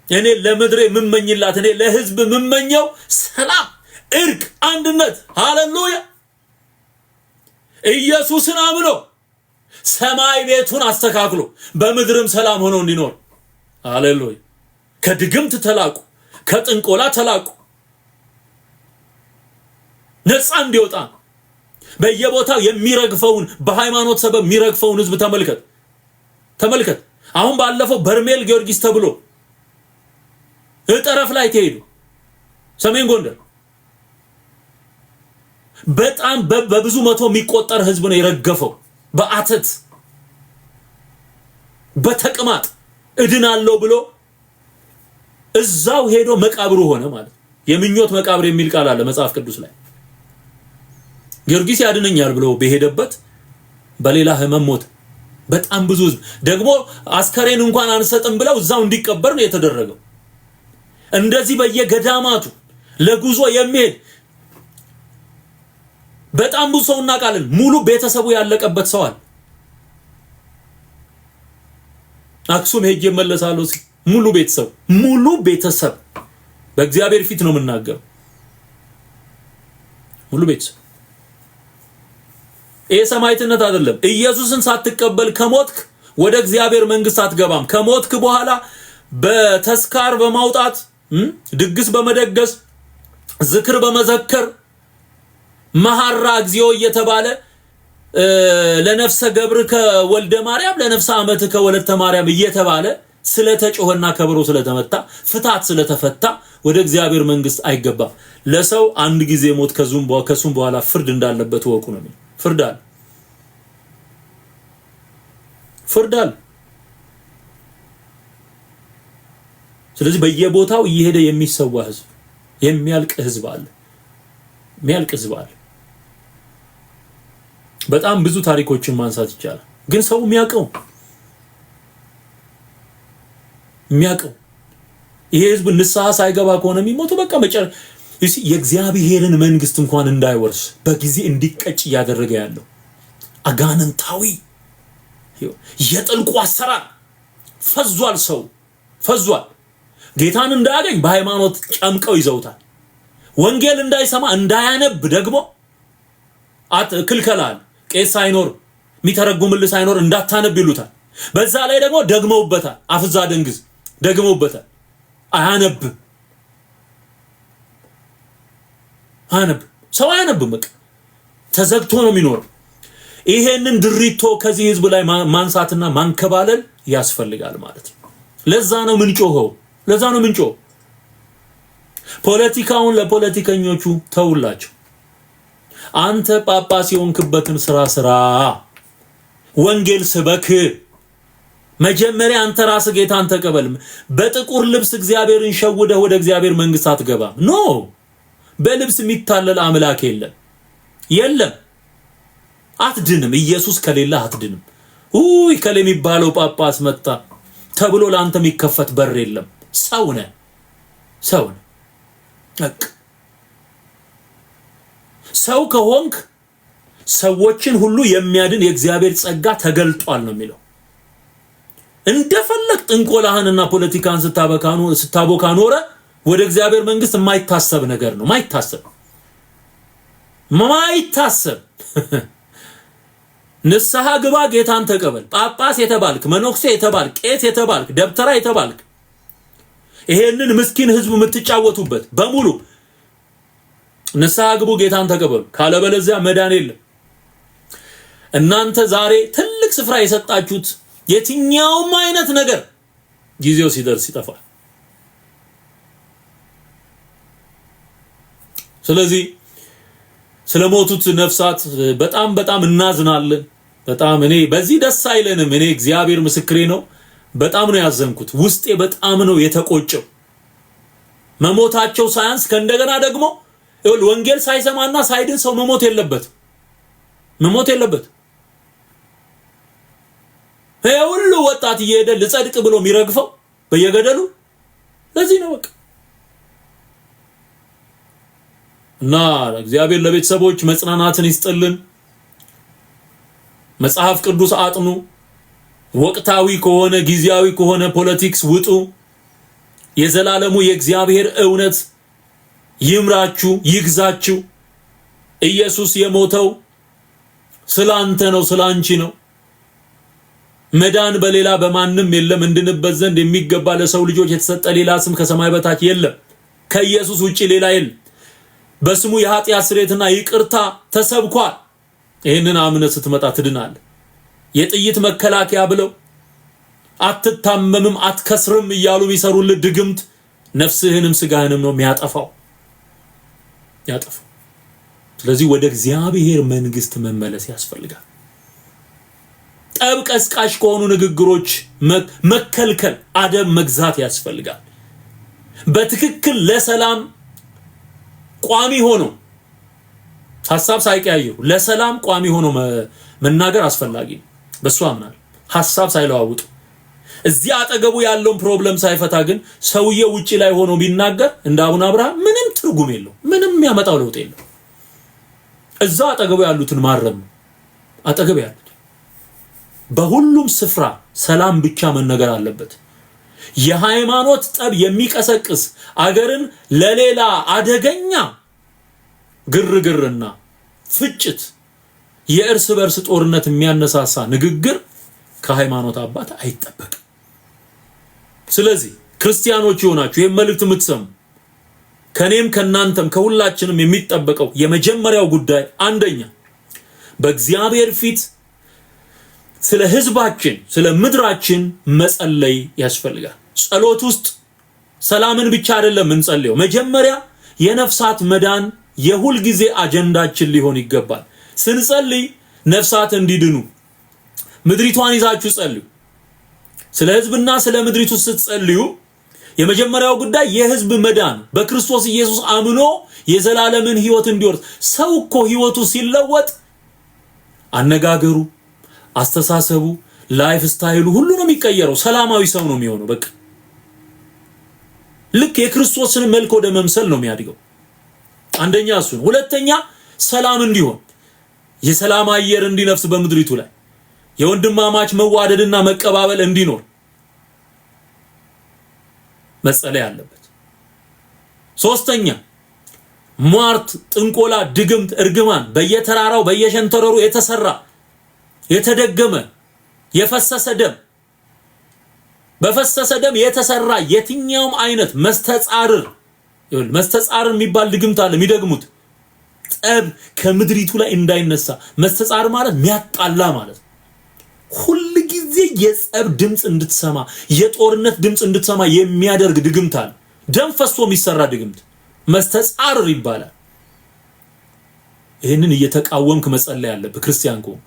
እኔ ለምድሬ የምመኝላት፣ እኔ ለህዝብ የምመኘው ሰላም፣ እርቅ፣ አንድነት። ሃሌሉያ! ኢየሱስን አምኖ ሰማይ ቤቱን አስተካክሎ በምድርም ሰላም ሆኖ እንዲኖር። ሃሌሉያ! ከድግምት ተላቁ፣ ከጥንቆላ ተላቁ፣ ነፃ እንዲወጣ። በየቦታው የሚረግፈውን በሃይማኖት ሰበብ የሚረግፈውን ህዝብ ተመልከት። አሁን ባለፈው በርሜል ጊዮርጊስ ተብሎ ጠረፍ ላይ ተሄዱ፣ ሰሜን ጎንደር በጣም በብዙ መቶ የሚቆጠር ህዝብ ነው የረገፈው። በአተት በተቅማጥ እድናለሁ ብሎ እዛው ሄዶ መቃብሩ ሆነ ማለት። የምኞት መቃብር የሚል ቃል አለ መጽሐፍ ቅዱስ ላይ። ጊዮርጊስ ያድነኛል ብሎ በሄደበት በሌላ ህመም ሞተ። በጣም ብዙ ህዝብ ደግሞ አስከሬን እንኳን አንሰጥም ብለው እዛው እንዲቀበር ነው የተደረገው። እንደዚህ በየገዳማቱ ለጉዞ የሚሄድ በጣም ብዙ ሰው እናውቃለን። ሙሉ ቤተሰቡ ያለቀበት ሰው አለ። አክሱም ሄጄ እመለሳለሁ ሲል ሙሉ ቤተሰብ በእግዚአብሔር ፊት ነው የምናገረው። ሙሉ ቤተሰብ። ይሄ ሰማዕትነት አይደለም። ኢየሱስን ሳትቀበል ከሞትክ ወደ እግዚአብሔር መንግስት አትገባም። ከሞትክ በኋላ በተስካር በማውጣት ድግስ በመደገስ ዝክር በመዘከር መሐራ እግዚኦ እየተባለ ለነፍሰ ገብርከ ወልደ ማርያም ለነፍሰ አመትከ ወለተ ማርያም እየተባለ ስለተጮኸና ከበሮ ስለተመታ ፍታት ስለተፈታ ወደ እግዚአብሔር መንግስት አይገባም። ለሰው አንድ ጊዜ ሞት ከሱም በኋላ ፍርድ እንዳለበት ወቁ ነው። ፍርድ አለ። ስለዚህ በየቦታው እየሄደ የሚሰዋ ህዝብ፣ የሚያልቅ ህዝብ አለ። በጣም ብዙ ታሪኮችን ማንሳት ይቻላል። ግን ሰው የሚያውቀው ይሄ ህዝብ ንስሐ ሳይገባ ከሆነ የሚሞተው በቃ የእግዚአብሔርን መንግስት እንኳን እንዳይወርስ በጊዜ እንዲቀጭ እያደረገ ያለው አጋንንታዊ የጥልቁ አሰራር ፈዟል። ሰው ፈዟል። ጌታን እንዳያገኝ በሃይማኖት ጨምቀው ይዘውታል። ወንጌል እንዳይሰማ እንዳያነብ ደግሞ ክልከላል። ቄስ ሳይኖር የሚተረጉምልህ ሳይኖር እንዳታነብ ይሉታል። በዛ ላይ ደግሞ ደግመውበታል። አፍዛ ደንግዝ ደግመውበታል። አያነብ ሰው አያነብም። በቃ ተዘግቶ ነው የሚኖረው። ይሄንን ድሪቶ ከዚህ ህዝብ ላይ ማንሳትና ማንከባለል ያስፈልጋል ማለት ነው። ለዛ ነው ምንጮኸው። ፖለቲካውን ለፖለቲከኞቹ ተውላቸው። አንተ ጳጳስ የሆንክበትን ስራ ወንጌል ስበክ። መጀመሪያ አንተ ራስህ ጌታን ተቀበል። በጥቁር ልብስ እግዚአብሔርን ሸውደህ ወደ እግዚአብሔር መንግስት አትገባም። ኖ በልብስ የሚታለል አምላክ የለም። አትድንም። ኢየሱስ ከሌለ አትድንም። ከሌ የሚባለው ጳጳስ መጣ ተብሎ ለአንተ የሚከፈት በር የለም። ሰው ነህ። ሰው ከሆንክ ሰዎችን ሁሉ የሚያድን የእግዚአብሔር ጸጋ ተገልጧል ነው የሚለው። እንደፈለክ ጥንቆላህንና ፖለቲካን ስታቦካ ኖረ ወደ እግዚአብሔር መንግስት የማይታሰብ ነገር ነው። ማይታሰብ ንስሐ ግባ፣ ጌታን ተቀበል። ጳጳስ የተባልክ፣ መነኩሴ የተባልክ፣ ቄስ የተባልክ፣ ደብተራ የተባልክ ይሄንን ምስኪን ህዝብ የምትጫወቱበት በሙሉ ንስሐ ግቡ፣ ጌታን ተቀበሉ። ካለበለዚያ መዳን የለም። እናንተ ዛሬ ትልቅ ስፍራ የሰጣችሁት የትኛውም አይነት ነገር ጊዜው ሲደርስ ይጠፋል። ስለዚህ ስለሞቱት ነፍሳት በጣም እናዝናለን። በጣም እኔ በዚህ ደስ አይለንም። እኔ እግዚአብሔር ምስክሬ ነው። በጣም ነው ያዘንኩት። ውስጤ በጣም ነው የተቆጨው። መሞታቸው ሳያንስ ከእንደገና ደግሞ ወንጌል ሳይሰማና ሳይድን ሰው መሞት የለበትም። መሞት የለበት። ሁሉ ወጣት እየሄደ ልጸድቅ ብሎ የሚረግፈው በየገደሉ ለዚህ ነው በቃ። እና እግዚአብሔር ለቤተሰቦች መጽናናትን ይስጥልን። መጽሐፍ ቅዱስ አጥኑ። ወቅታዊ ከሆነ ጊዜያዊ ከሆነ ፖለቲክስ ውጡ። የዘላለሙ የእግዚአብሔር እውነት ይምራችሁ ይግዛችሁ። ኢየሱስ የሞተው ስላንተ ነው፣ ስላንቺ ነው። መዳን በሌላ በማንም የለም። እንድንበት ዘንድ የሚገባ ለሰው ልጆች የተሰጠ ሌላ ስም ከሰማይ በታች የለም። ከኢየሱስ ውጪ ሌላ የለም። በስሙ የኃጢአት ስርየትና ይቅርታ ተሰብኳል። ይሄንን አምነህ ስትመጣ ትድናለህ። የጥይት መከላከያ ብለው አትታመምም አትከስርም እያሉ የሚሰሩልህ ድግምት ነፍስህንም ስጋህንም ነው የሚያጠፋው ያጠፋው። ስለዚህ ወደ እግዚአብሔር መንግስት መመለስ ያስፈልጋል። ጠብ ቀስቃሽ ከሆኑ ንግግሮች መከልከል፣ አደብ መግዛት ያስፈልጋል። በትክክል ለሰላም ቋሚ ሆኖ ሐሳብ ሳይቀያየሩ ለሰላም ቋሚ ሆኖ መናገር አስፈላጊ ነው። በሱ አምናል። ሐሳብ ሳይለዋውጡ እዚህ አጠገቡ ያለውን ፕሮብለም ሳይፈታ ግን ሰውየው ውጪ ላይ ሆኖ ቢናገር እንደ አቡነ አብርሃም ምንም ትርጉም የለው፣ ምንም ያመጣው ለውጥ የለው። እዛ አጠገቡ ያሉትን ማረም ነው። አጠገቡ ያሉት በሁሉም ስፍራ ሰላም ብቻ መነገር አለበት። የሃይማኖት ጠብ የሚቀሰቅስ አገርን ለሌላ አደገኛ ግርግርና ፍጭት የእርስ በርስ ጦርነት የሚያነሳሳ ንግግር ከሃይማኖት አባት አይጠበቅም። ስለዚህ ክርስቲያኖች ሆናችሁ ይሄን መልእክት የምትሰሙ ከኔም ከናንተም ከሁላችንም የሚጠበቀው የመጀመሪያው ጉዳይ አንደኛ በእግዚአብሔር ፊት ስለ ህዝባችን ስለ ምድራችን መጸለይ ያስፈልጋል። ጸሎት ውስጥ ሰላምን ብቻ አይደለም እንጸልየው። መጀመሪያ የነፍሳት መዳን የሁል ጊዜ አጀንዳችን ሊሆን ይገባል። ስንጸልይ ነፍሳት እንዲድኑ ምድሪቷን ይዛችሁ ጸልዩ። ስለ ህዝብና ስለ ምድሪቱ ስትጸልዩ የመጀመሪያው ጉዳይ የህዝብ መዳን በክርስቶስ ኢየሱስ አምኖ የዘላለምን ህይወት እንዲወርስ። ሰው እኮ ህይወቱ ሲለወጥ አነጋገሩ፣ አስተሳሰቡ፣ ላይፍ ስታይሉ ሁሉ ነው የሚቀየረው። ሰላማዊ ሰው ነው የሚሆነው። በቃ ልክ የክርስቶስን መልክ ወደ መምሰል ነው የሚያድገው። አንደኛ እሱ ነው። ሁለተኛ ሰላም እንዲሆን የሰላም አየር እንዲነፍስ በምድሪቱ ላይ የወንድማማች መዋደድና መቀባበል እንዲኖር መጸለይ አለበት። ሶስተኛ ሟርት፣ ጥንቆላ፣ ድግምት፣ እርግማን በየተራራው በየሸንተረሩ የተሰራ የተደገመ የፈሰሰ ደም በፈሰሰ ደም የተሰራ የትኛውም አይነት መስተጻርር የሚባል ድግምት አለ የሚደግሙት ጠብ ከምድሪቱ ላይ እንዳይነሳ። መስተጻር ማለት ሚያጣላ ማለት ሁሉ ጊዜ የጸብ ድምጽ እንድትሰማ የጦርነት ድምጽ እንድትሰማ የሚያደርግ ድግምት አለ። ደም ፈሶ የሚሰራ ድግምት መስተጻር ይባላል። ይሄንን እየተቃወምክ መጸለይ አለብህ ክርስቲያን ከሆንክ።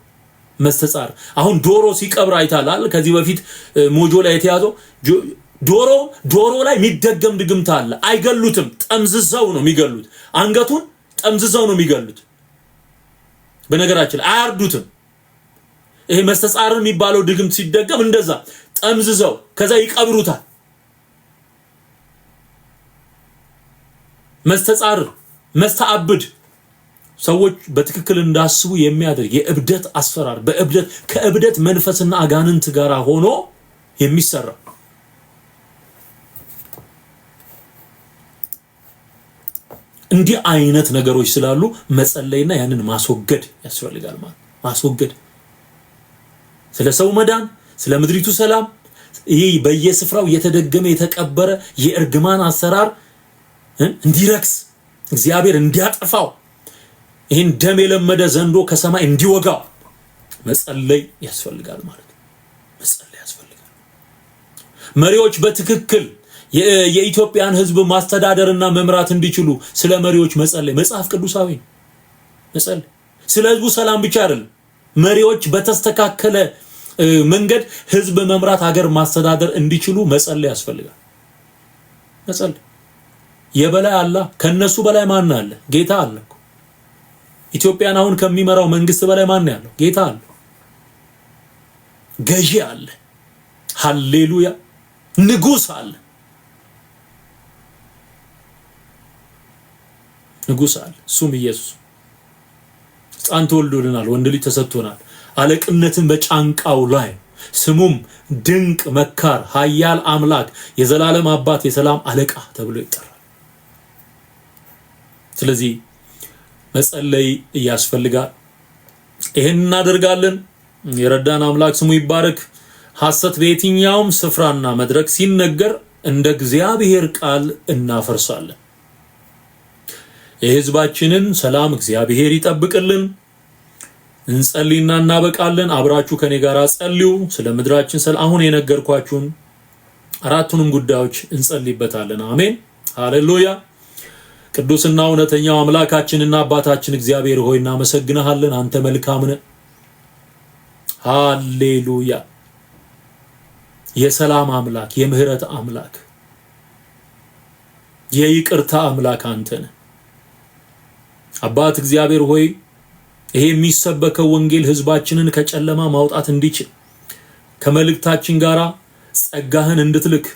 መስተጻር አሁን ዶሮ ሲቀብር አይታላል። ከዚህ በፊት ሞጆ ላይ የተያዘው ዶሮ ላይ የሚደገም ድግምት አለ። አይገሉትም፣ ጠምዝዘው ነው የሚገሉት። አንገቱን ጠምዝዘው ነው የሚገሉት። በነገራችን ላይ አያርዱትም። ይሄ መስተጻር የሚባለው ድግምት ሲደገም እንደዛ ጠምዝዘው ከዛ ይቀብሩታል። መስተጻር መስተአብድ ሰዎች በትክክል እንዳስቡ የሚያደርግ የእብደት አስፈራር በእብደት ከእብደት መንፈስና አጋንንት ጋር ሆኖ የሚሰራ እንዲህ አይነት ነገሮች ስላሉ መጸለይና ያንን ማስወገድ ያስፈልጋል። ማለት ማስወገድ ስለ ሰው መዳን ስለ ምድሪቱ ሰላም ይሄ በየስፍራው የተደገመ የተቀበረ የእርግማን አሰራር እንዲረክስ እግዚአብሔር እንዲያጠፋው ይሄን ደም የለመደ ዘንዶ ከሰማይ እንዲወጋው መጸለይ ያስፈልጋል ማለት ነው። መጸለይ ያስፈልጋል። መሪዎች በትክክል የኢትዮጵያን ሕዝብ ማስተዳደርና መምራት እንዲችሉ ስለ መሪዎች መጸለይ መጽሐፍ ቅዱሳዊ ነው። መጸለይ ስለ ሕዝቡ ሰላም ብቻ አይደለም። መሪዎች በተስተካከለ መንገድ ሕዝብ መምራት ሀገር ማስተዳደር እንዲችሉ መጸለይ ያስፈልጋል። መጸለይ የበላይ አለ። ከነሱ በላይ ማን አለ? ጌታ አለ። ኢትዮጵያን አሁን ከሚመራው መንግስት በላይ ማን ያለው? ጌታ አለ፣ ገዢ አለ። ሃሌሉያ! ንጉስ አለ፣ ንጉስ አለ። እሱም ኢየሱስ። ሕፃን ተወልዶልናል፣ ወንድ ልጅ ተሰጥቶናል፣ አለቅነትን በጫንቃው ላይ፣ ስሙም ድንቅ መካር፣ ኃያል አምላክ፣ የዘላለም አባት፣ የሰላም አለቃ ተብሎ ይጠራል። ስለዚህ መጸለይ ያስፈልጋል። ይሄን እናደርጋለን። የረዳን አምላክ ስሙ ይባረክ። ሐሰት በየትኛውም ስፍራና መድረክ ሲነገር እንደ እግዚአብሔር ቃል እናፈርሳለን። የሕዝባችንን ሰላም እግዚአብሔር ይጠብቅልን። እንጸልይና እናበቃለን። አብራችሁ ከኔ ጋር ጸልዩ። ስለ ምድራችን ሰላም አሁን የነገርኳችሁን አራቱንም ጉዳዮች እንጸልይበታለን። አሜን ሃሌሉያ። ቅዱስና እውነተኛው አምላካችንና አባታችን እግዚአብሔር ሆይ እናመሰግንሃለን። አንተ መልካም ነህ። ሃሌሉያ። የሰላም አምላክ፣ የምህረት አምላክ፣ የይቅርታ አምላክ አንተ ነህ። አባት እግዚአብሔር ሆይ ይሄ የሚሰበከው ወንጌል ህዝባችንን ከጨለማ ማውጣት እንዲችል ከመልእክታችን ጋራ ጸጋህን እንድትልክ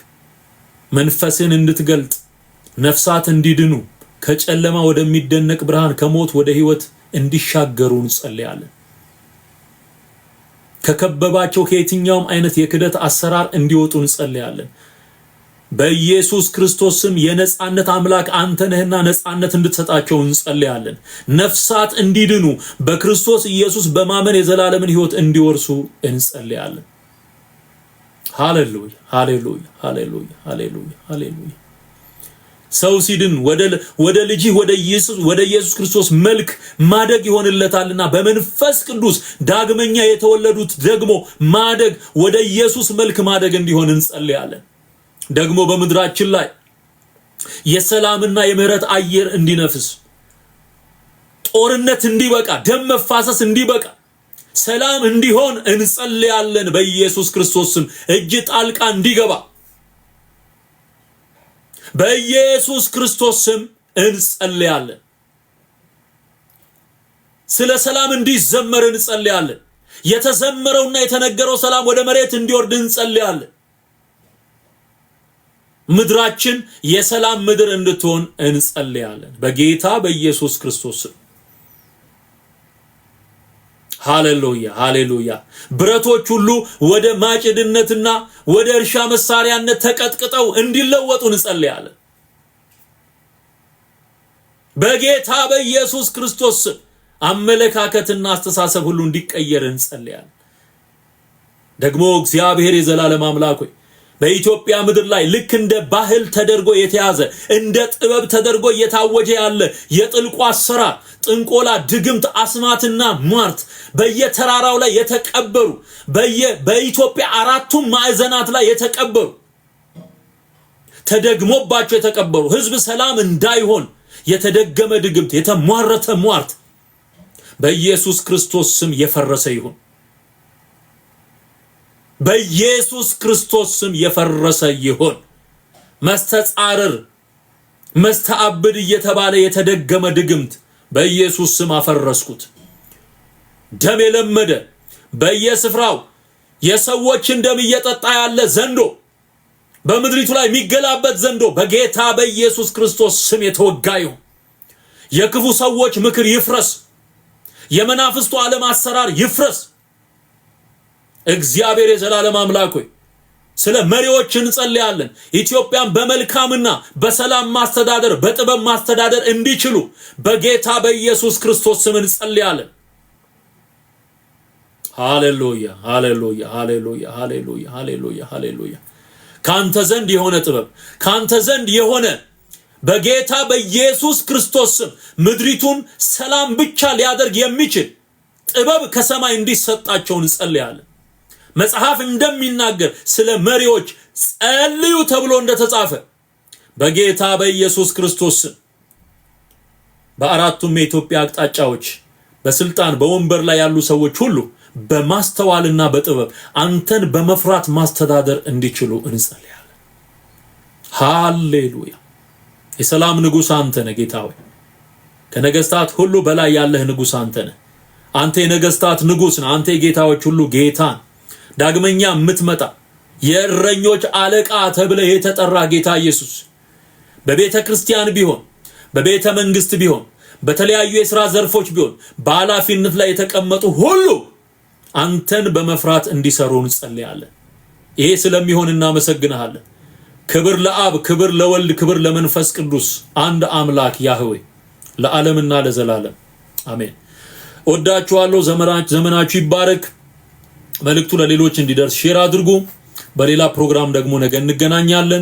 መንፈስን እንድትገልጥ ነፍሳት እንዲድኑ ከጨለማ ወደሚደነቅ ብርሃን ከሞት ወደ ህይወት እንዲሻገሩ እንጸልያለን። ከከበባቸው ከየትኛውም አይነት የክደት አሰራር እንዲወጡ እንጸልያለን። በኢየሱስ ክርስቶስ ስም የነጻነት አምላክ አንተ ነህና ነጻነት እንድትሰጣቸው እንጸልያለን። ነፍሳት እንዲድኑ በክርስቶስ ኢየሱስ በማመን የዘላለምን ህይወት እንዲወርሱ እንጸልያለን። ሃሌሉያ ሃሌሉያ ሃሌሉያ ሃሌሉያ ሃሌሉያ። ሰው ሲድን ወደ ልጅህ ወደ ኢየሱስ ክርስቶስ መልክ ማደግ ይሆንለታልና በመንፈስ ቅዱስ ዳግመኛ የተወለዱት ደግሞ ማደግ ወደ ኢየሱስ መልክ ማደግ እንዲሆን እንጸልያለን። ደግሞ በምድራችን ላይ የሰላምና የምህረት አየር እንዲነፍስ፣ ጦርነት እንዲበቃ፣ ደም መፋሰስ እንዲበቃ፣ ሰላም እንዲሆን እንጸልያለን። በኢየሱስ ክርስቶስ ስም እጅ ጣልቃ እንዲገባ በኢየሱስ ክርስቶስ ስም እንጸልያለን። ስለ ሰላም እንዲዘመር እንጸልያለን። የተዘመረውና የተነገረው ሰላም ወደ መሬት እንዲወርድ እንጸልያለን። ምድራችን የሰላም ምድር እንድትሆን እንጸልያለን በጌታ በኢየሱስ ክርስቶስ ስም። ሃሌሉያ ሃሌሉያ። ብረቶች ሁሉ ወደ ማጭድነትና ወደ እርሻ መሳሪያነት ተቀጥቅጠው እንዲለወጡ እንጸልያለን በጌታ በኢየሱስ ክርስቶስ ስም። አመለካከትና አስተሳሰብ ሁሉ እንዲቀየር እንጸልያለን። ደግሞ እግዚአብሔር የዘላለም አምላክ ሆይ በኢትዮጵያ ምድር ላይ ልክ እንደ ባህል ተደርጎ የተያዘ እንደ ጥበብ ተደርጎ እየታወጀ ያለ የጥልቁ አሰራር፣ ጥንቆላ፣ ድግምት፣ አስማትና ሟርት በየተራራው ላይ የተቀበሩ በኢትዮጵያ አራቱም ማዕዘናት ላይ የተቀበሩ ተደግሞባቸው የተቀበሩ ህዝብ ሰላም እንዳይሆን የተደገመ ድግምት፣ የተሟረተ ሟርት በኢየሱስ ክርስቶስ ስም የፈረሰ ይሁን። በኢየሱስ ክርስቶስ ስም የፈረሰ ይሁን። መስተጻርር፣ መስተአብድ እየተባለ የተደገመ ድግምት በኢየሱስ ስም አፈረስኩት። ደም የለመደ በየስፍራው የሰዎችን ደም እየጠጣ ያለ ዘንዶ፣ በምድሪቱ ላይ የሚገላበት ዘንዶ በጌታ በኢየሱስ ክርስቶስ ስም የተወጋ ይሁን። የክፉ ሰዎች ምክር ይፍረስ። የመናፍስቱ ዓለም አሰራር ይፍረስ። እግዚአብሔር የዘላለም አምላክ ሆይ ስለ መሪዎች እንጸልያለን። ኢትዮጵያን በመልካምና በሰላም ማስተዳደር፣ በጥበብ ማስተዳደር እንዲችሉ በጌታ በኢየሱስ ክርስቶስ ስም እንጸልያለን። ሃሌሉያ ሃሌሉያ ሃሌሉያ ሃሌሉያ ሃሌሉያ ሃሌሉያ። ካንተ ዘንድ የሆነ ጥበብ፣ ካንተ ዘንድ የሆነ በጌታ በኢየሱስ ክርስቶስ ስም ምድሪቱን ሰላም ብቻ ሊያደርግ የሚችል ጥበብ ከሰማይ እንዲሰጣቸው እንጸልያለን። መጽሐፍ እንደሚናገር ስለ መሪዎች ጸልዩ ተብሎ እንደተጻፈ በጌታ በኢየሱስ ክርስቶስ ስም በአራቱም የኢትዮጵያ አቅጣጫዎች በስልጣን በወንበር ላይ ያሉ ሰዎች ሁሉ በማስተዋልና በጥበብ አንተን በመፍራት ማስተዳደር እንዲችሉ እንጸልያለን። ሃሌሉያ። የሰላም ንጉሥ አንተ ነህ ጌታ ሆይ። ከነገስታት ሁሉ በላይ ያለህ ንጉስ አንተ ነህ። አንተ የነገስታት ንጉስ ነህ። አንተ የጌታዎች ሁሉ ጌታ፣ ዳግመኛ የምትመጣ የእረኞች አለቃ ተብለህ የተጠራ ጌታ ኢየሱስ በቤተ ክርስቲያን ቢሆን በቤተ መንግስት ቢሆን በተለያዩ የሥራ ዘርፎች ቢሆን በኃላፊነት ላይ የተቀመጡ ሁሉ አንተን በመፍራት እንዲሰሩ እንጸልያለን። ይሄ ስለሚሆን እናመሰግንሃለን። ክብር ለአብ፣ ክብር ለወልድ፣ ክብር ለመንፈስ ቅዱስ አንድ አምላክ ያህዌ ለዓለምና ለዘላለም አሜን። ወዳችኋለሁ። ዘመናችሁ ይባረክ። መልእክቱ ለሌሎች እንዲደርስ ሼር አድርጉ። በሌላ ፕሮግራም ደግሞ ነገ እንገናኛለን።